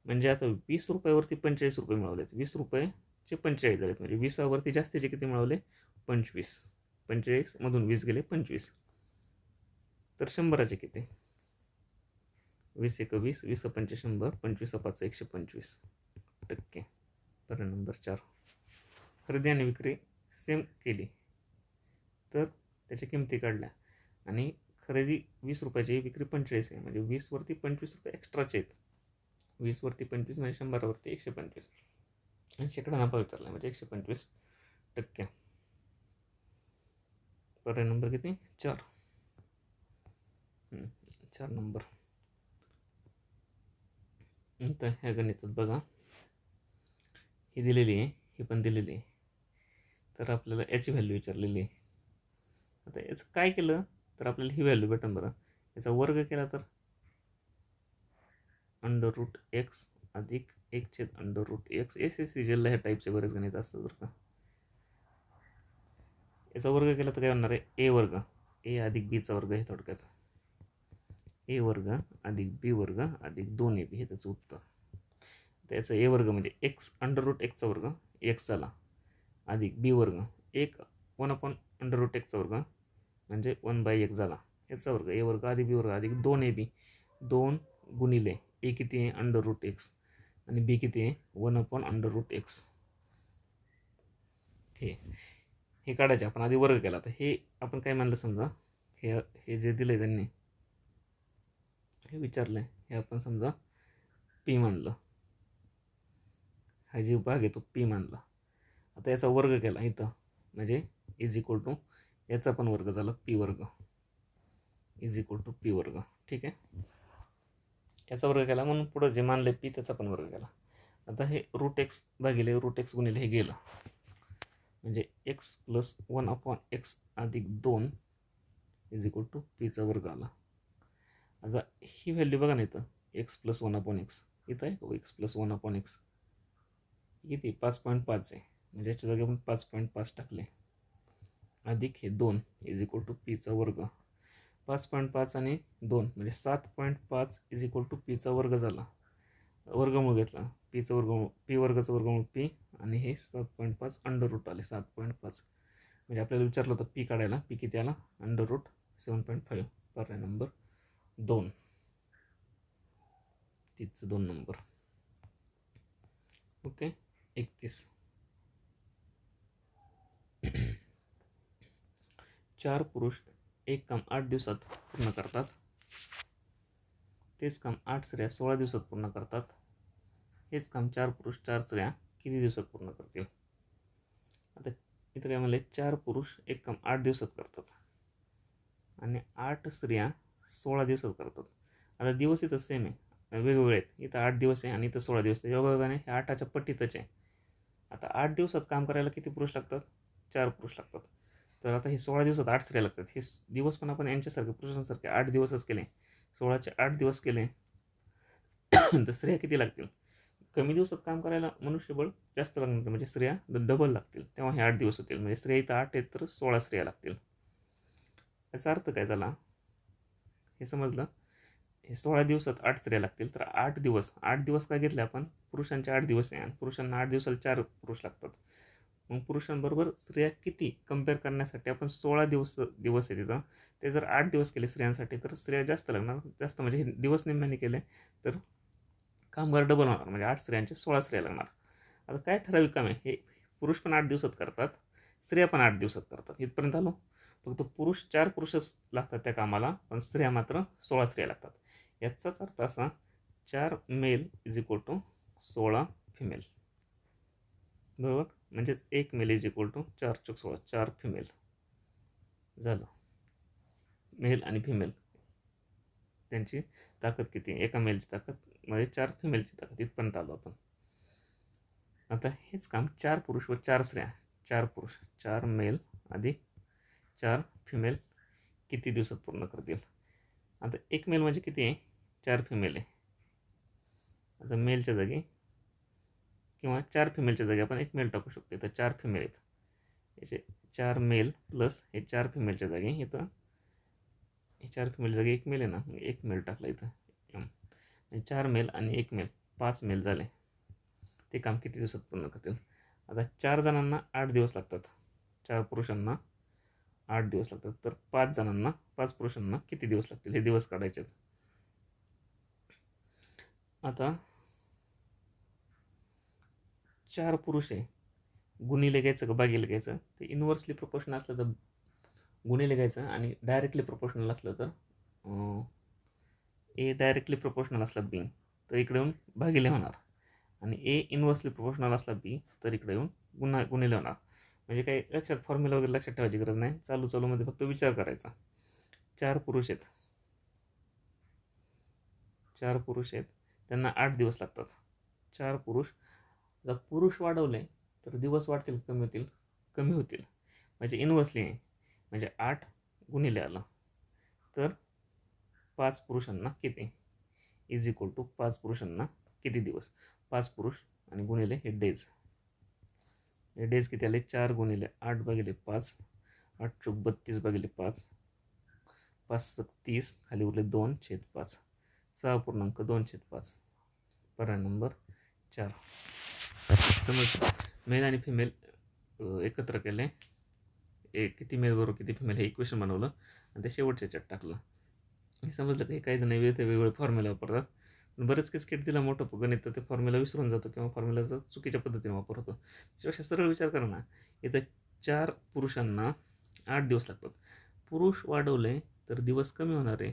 म्हणजे आता 20 रुपयावरती 45 रुपये मिळवलेत. 20 रुपयाचे 45 झालेत. म्हणजे 20वरती जास्तीचे किती मिळवले? 25. 45मधून 20 गेले 25. तर 100चे किती? 20 × 20, 20 × 5 100, 25 × 5 125%. पर्याय नंबर 4. खरेदी आणि विक्री सेम केली तर त्याच्या किमती काढल्या आणि खरेदी 20 रुपयाची, विक्री 45 आहे. म्हणजे 20वरती 25 रुपये एक्स्ट्राचे आहेत. 20वरती 25 म्हणजे 100वरती 125. आणि शेकडा नफा विचारला म्हणजे 125%. पर्याय नंबर किती? 4. 4 नंबर. आता ह्या गणितात बघा, ही दिलेली आहे, ही पण दिलेली आहे. तर आपल्याला याची व्हॅल्यू विचारलेली आहे. आता याचं काय केलं तर आपल्याला ही व्हॅल्यू भेटेल. बरं, याचा वर्ग केला तर √x अधिक 1/√x. SSCGL ह्या टाईपचे बरेच गणित असतात बरं का. याचा वर्ग केला तर काय होणार आहे? a वर्ग, a अधिक bचा वर्ग आहे थोडक्यात. a वर्ग अधिक b वर्ग अधिक 2ab हे त्याचं उत्तर. त्याचा a वर्ग म्हणजे x √x वर्ग x झाला, अधिक b वर्ग 1/√x वर्ग म्हणजे 1/x झाला, याचा वर्ग a वर्ग अधिक b वर्ग अधिक 2ab. 2 गुणिले a किती आहे? √x आणि b किती आहे? 1/√x. हे काढायचे आपण. आधी वर्ग केला तर हे आपण काय मानलं समजा, हे जे दिले त्यांनी, हे विचारलंय, हे आपण समजा p मानलं. हा जी भाग आहे तो p मानला. आता याचा वर्ग केला इथं म्हणजे = याचा पण वर्ग झाला p वर्ग = p वर्ग. ठीक आहे. याचा वर्ग केला म्हणून पुढं जे मानले p त्याचा पण वर्ग केला. आता हे √x भागिले √x गुणिले हे गेलं म्हणजे x + 1/x अधिक 2 = pचा वर्ग आला. आता ही व्हॅल्यू बघा ना, इथं x + 1/x इथं आहे, x + 1/x किती? 5.5 आहे. म्हणजे याच्या जागी आपण 5.5 टाकले, अधिक हे 2 = pचा वर्ग. 5.5 आणि 2 म्हणजे 7.5 = pचा वर्ग झाला. वर्गमूळ घेतला, pचा वर्गमूळ, p वर्गाचं वर्गमूळ p आणि हे 7.5 अंडर आले 7.5. म्हणजे आपल्याला विचारलं होतं p काढायला, p किती आला? √7.5. पर्याय नंबर 2. 2 नंबर. ओके. 31. 4 पुरुष एक काम 8 दिवसात पूर्ण करतात. तेच काम 8 स्त्रिया 16 दिवसात पूर्ण करतात. हेच काम 4 पुरुष 4 स्त्रिया किती दिवसात पूर्ण करतील? आता इथं काय म्हणले, 4 पुरुष एक काम 8 दिवसात करतात आणि 8 स्त्रिया 16 दिवसात करतात. आता दिवस इथं सेम आहे, वेगवेगळे आहेत. इथं 8 दिवस आहे आणि इथं 16 दिवस आहे. योगायोगाने हे 8च्या पट्टीतच आहे. आता 8 दिवसात काम करायला किती पुरुष लागतात? 4 पुरुष लागतात. तर आता हे 16 दिवसात 8 स्त्रिया लागतात. हे दिवस पण आपण यांच्यासारखे पुरुषांसारखे 8 दिवसच केले. 16चे 8 दिवस केले तर स्त्रिया किती लागतील? कमी दिवसात काम करायला मनुष्यबळ जास्त लागणार, म्हणजे स्त्रिया डबल लागतील. तेव्हा हे 8 दिवस होतील. म्हणजे स्त्रिया इथं 8 आहेत तर 16 स्त्रिया लागतील. याचा अर्थ काय झाला हे समजलं? हे 16 दिवसात 8 स्त्रिया लागतील तर 8 दिवस काय घेतले आपण? पुरुषांचे 8 दिवस आहे आणि पुरुषांना 8 दिवसाला 4 पुरुष लागतात. मग पुरुषांबरोबर स्त्रिया किती कम्पेअर करण्यासाठी आपण 16 दिवस आहे तिथं. ते जर 8 दिवस केले स्त्रियांसाठी तर स्त्रिया जास्त लागणार. जास्त म्हणजे हे दिवस निम्म्याने केले तर कामगार डबल होणार, म्हणजे 8 स्त्रियांचे 16 स्त्रिया लागणार. आता काय ठराविक काम आहे हे पुरुष पण 8 दिवसात करतात, स्त्रिया पण 8 दिवसात करतात. इथपर्यंत आलो. फक्त 4 पुरुषच लागतात त्या कामाला, पण स्त्रिया मात्र 16 स्त्रिया लागतात. याचाच अर्थ असा 4 male is equal to 16 female. बरोबर, म्हणजेच 1 मेल इज इक्वल टू 4 चौक 16, 4 फिमेल झालं. मेल आणि फिमेल त्यांची ताकद किती, एका मेलची ताकद म्हणजे 4 फिमेलची ताकद. इथपर्यंत आलो आपण. आता हेच काम 4 पुरुष व 4 स्त्रिया, 4 पुरुष 4 मेल अधिक 4 फिमेल किती दिवसात पूर्ण करतील. आता 1 मेल म्हणजे किती आहे, 4 फिमेल आहे. आता मेलच्या जागी किंवा 4 फिमेलच्या जागी आपण 1 मेल टाकू शकतो. तर 4 फिमेल आहेत, याचे 4 मेल प्लस हे 4 फिमेलच्या जागी इथं हे 4 फिमेल जागी 1 मेल आहे ना, 1 मेल टाकला इथं. 4 मेल आणि 1 मेल 5 मेल झाले. ते काम किती दिवसात पूर्ण करतील. आता 4 जणांना 8 दिवस लागतात, 4 पुरुषांना 8 दिवस लागतात. तर 5 जणांना 5 पुरुषांना किती दिवस लागतील हे दिवस काढायचे आहेत. आता 4 पुरुष आहे, गुणिले घ्यायचं का भागिले घ्यायचं. ते इन्व्हर्सली प्रोपोर्शनल असलं तर गुणिले घ्यायचं आणि डायरेक्टली प्रोपोर्शनल असलं तर ए डायरेक्टली प्रोपोर्शनल असला बी तर इकडे येऊन भागिले होणार, आणि ए इन्व्हर्सली प्रोपोर्शनल असला बी तर इकडे येऊन गुणिले होणार. म्हणजे काही लक्षात फॉर्म्युला वगैरे लक्षात ठेवायची गरज नाही, चालूमध्ये फक्त विचार करायचा. 4 पुरुष आहेत, 4 पुरुष आहेत, त्यांना 8 दिवस लागतात. 4 पुरुष, जर पुरुष वाढवले तर दिवस वाढतील कमी होतील, कमी होतील. म्हणजे इन्व्हर्सली आहे, म्हणजे 8 गुणिले आलं तर 5 पुरुषांना किती इज इक्वल टू 5 पुरुषांना किती दिवस. 5 पुरुष आणि गुणिले हे डेज, हे डेज किती आले, 4 गुणिले 8 भागिले 5, 8 चौक 32 भागिले 5, 5 30, खाली उरले 2/5, 6.2/5. पर्याय नंबर 4. समज मेल आणि फिमेल एकत्र केले, किती मेल बरोबर किती फिमेल हे इक्वेशन बनवलं आणि ते शेवटच्या याच्यात टाकलं. हे समजलं की काही जण वेगवेगळे फॉर्म्युला वापरतात, पण बरेच किचकिट दिला मोठं गणित तर ते फॉर्म्युला विसरून जातो किंवा फॉर्म्युलाचा चुकीच्या पद्धतीने वापर होतो. त्याच्यापेक्षा सरळ विचार करा ना, इथं 4 पुरुषांना 8 दिवस लागतात. पुरुष वाढवले तर दिवस कमी होणार आहे,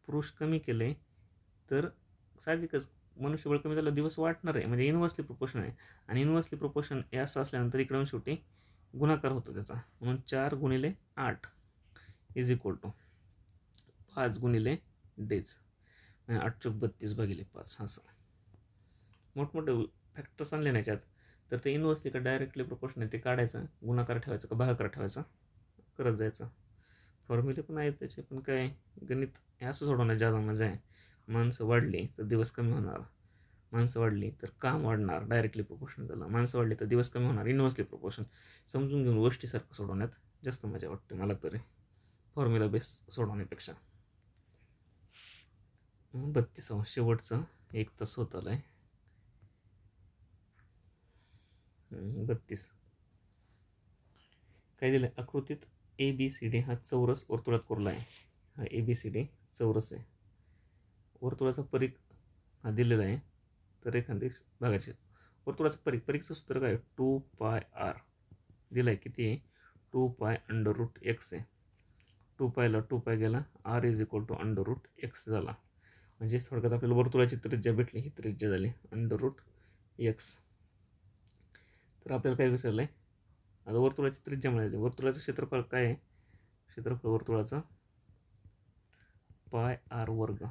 पुरुष कमी केले तर साहजिकच मनुष्यबळ कमी झालं दिवस वाढणार आहे. म्हणजे इन्व्हर्सली प्रोपोर्शन आहे, आणि इन्व्हर्सली प्रोपोर्शन हे असं असल्यानंतर इकडे शेवटी गुणाकार होतो त्याचा. म्हणून 4 गुणिले 8 इज इक्वल टू 5 गुणिले डेज, 8 चौक 32 भागिले 5. असं मोठमोठे फॅक्टर्स आणले नाही याच्यात, तर ते इन्व्हर्सली का डायरेक्टली प्रोपोर्शन आहे ते काढायचं, गुणाकार ठेवायचं का भागाकार ठेवायचा करत जायचं. फॉर्म्युले पण आहेत त्याचे, पण काय गणित हे असं सोडवण्यात जादा मजा आहे. माणसं वाढली तर दिवस कमी होणार, माणसं वाढली तर काम वाढणार, डायरेक्टली प्रोपोर्शन झालं. माणसं वाढली तर दिवस कमी होणार, इन्व्हर्सली प्रोपोर्शन. समजून घेऊन गोष्टीसारखं सोडवण्यात जास्त मजा वाटते मला तरी, फॉर्म्युला बेस सोडवण्यापेक्षा. 32 शेवटचं 1 तास होत आलाय. 32 काय दिलं आकृतीत ABCD हा चौरस वर्तुळात कोरला आहे. हा ABCD चौरस आहे, वर्तुळाचा परिघ हा दिलेला आहे. तर रेखांकित भागाचे वर्तुळाचा परीघचं सूत्र काय, 2πr दिलं आहे. किती आहे, 2π√x आहे. 2π 2π गेला, r is equal to √x झाला. म्हणजे थोडक्यात आपल्याला वर्तुळाची त्रिज्या भेटली, ही त्रिज्या झाली √x. तर आपल्याला काय विचारलं आहे, आता वर्तुळाची त्रिज्या मिळाली. वर्तुळाचं क्षेत्रफळ काय आहे, क्षेत्रफळ वर्तुळाचं πr².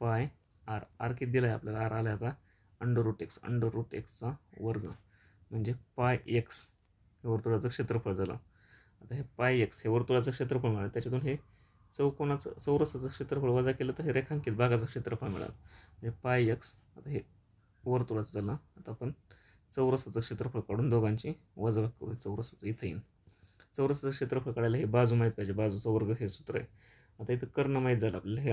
πr किती दिला आहे आपल्याला, r आला आता √x, √x² म्हणजे πx हे वर्तुळाचं क्षेत्रफळ झालं. आता हे πx हे वर्तुळाचं क्षेत्रफळ मिळालं, त्याच्यातून हे चौरसाचं क्षेत्रफळ वजा केलं तर हे रेखांकित भागाचं क्षेत्रफळ मिळालं, म्हणजे πx. आता हे वर्तुळाचं झालं. आता आपण चौरसाचं क्षेत्रफळ काढून दोघांची वजाबाकी करू. चौरसाचं इथं येईल, चौरसाचं क्षेत्रफळ काढायला हे बाजू माहीत पाहिजे, बाजूचा वर्ग हे सूत्र आहे. आता इथं कर्ण माहीत झालं आपल्याला, हे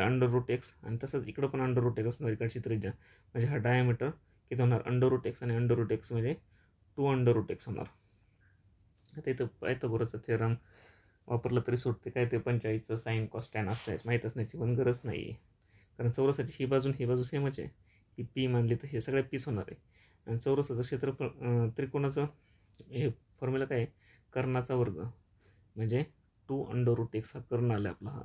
√x, आणि तसंच इकडं पण √x असणार, इकडची त्रिज्या. म्हणजे हा डायमीटर किती होणार, √x आणि √x म्हणजे 2√x होणार. आता इथं पायथागोरसचा थेरम वापरलं तरी सुटते, काय ते 45 sin cos tan असं माहीत असण्याची पण गरज नाही आहे, कारण चौरसाची ही बाजू सेमच आहे. ही पी मानली तर हे सगळ्या पीस होणार आहे. आणि चौरसाचं क्षेत्रफळ त्रिकोणाचं हे फॉर्म्युला काय आहे, कर्णाचा वर्ग म्हणजे 2√x हा कर्ण आला आपला, हा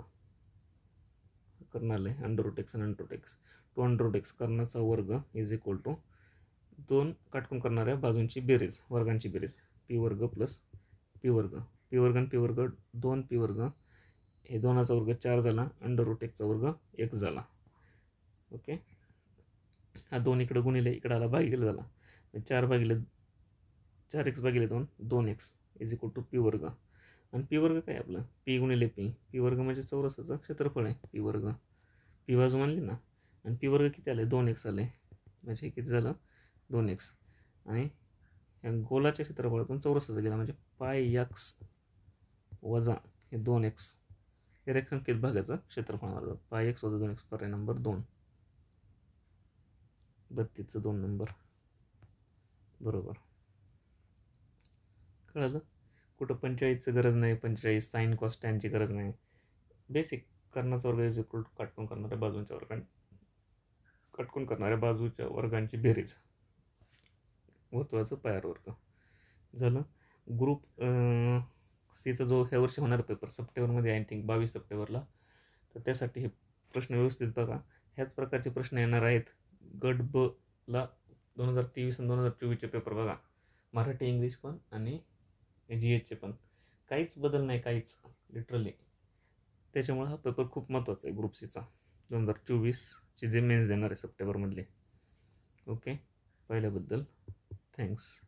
कर्ण आला आहे √x आणि √x. 2√x कर्णाचा वर्ग इज इक्वल टू 2 काटकोन करणाऱ्या बाजूंची बेरीज, वर्गांची बेरीज, पी वर्ग प्लस पी वर्ग. पी वर्ग आणि पी वर्ग 2p वर्ग, हे 2चा वर्ग 4 झाला, √x वर्ग 1 झाला. ओके, हा 2 इकडं गुणिले इकडं आला भागिले झाला, 4x भागिले 2 2x is equal to P वर्ग. आणि पी वर्ग काय आपलं, पी गुणिले पी, पी वर्ग म्हणजे चौरसाचं क्षेत्रफळ आहे पी वर्ग, पी बाजू मानली ना. आणि पी वर्ग किती आले, 2x आले, म्हणजे किती झालं 2x. आणि या गोलाच्या क्षेत्रफळातून चौरसाचा गेला म्हणजे πx वजा हे 2x, हे रेखांकित भागाचं क्षेत्रफळ मानलं. πx वजा 2x, पर्याय नंबर 2, 32चं 2 नंबर बरोबर. कळलं, कुठं 45ची गरज नाही, 45 साईन कॉस टॅनची गरज नाही. बेसिक कर्णाचा वर्ग इज इक्वल टू काटकोन करणाऱ्या बाजूंच्या वर्गां, काटकोन करणाऱ्या बाजूच्या वर्गांची बेरीज, वर्तुळाचं पायार वर्ग झालं. ग्रुप सीचा जो ह्या वर्षी होणारा पेपर सप्टेंबरमध्ये, आय थिंक 22 सप्टेंबरला, तर त्यासाठी हे प्रश्न व्यवस्थित बघा. ह्याच प्रकारचे प्रश्न येणार आहेत. गट ब ला 2023 आणि 2024चे पेपर बघा, मराठी इंग्लिश पण आणि GHचे पण. काहीच बदल नाही, काहीच लिटरली. त्याच्यामुळे हा पेपर खूप महत्त्वाचा आहे ग्रुप सीचा 2024चे जे मेन्स देणार आहे सप्टेंबरमधले. ओके, पाहिल्याबद्दल थँक्स.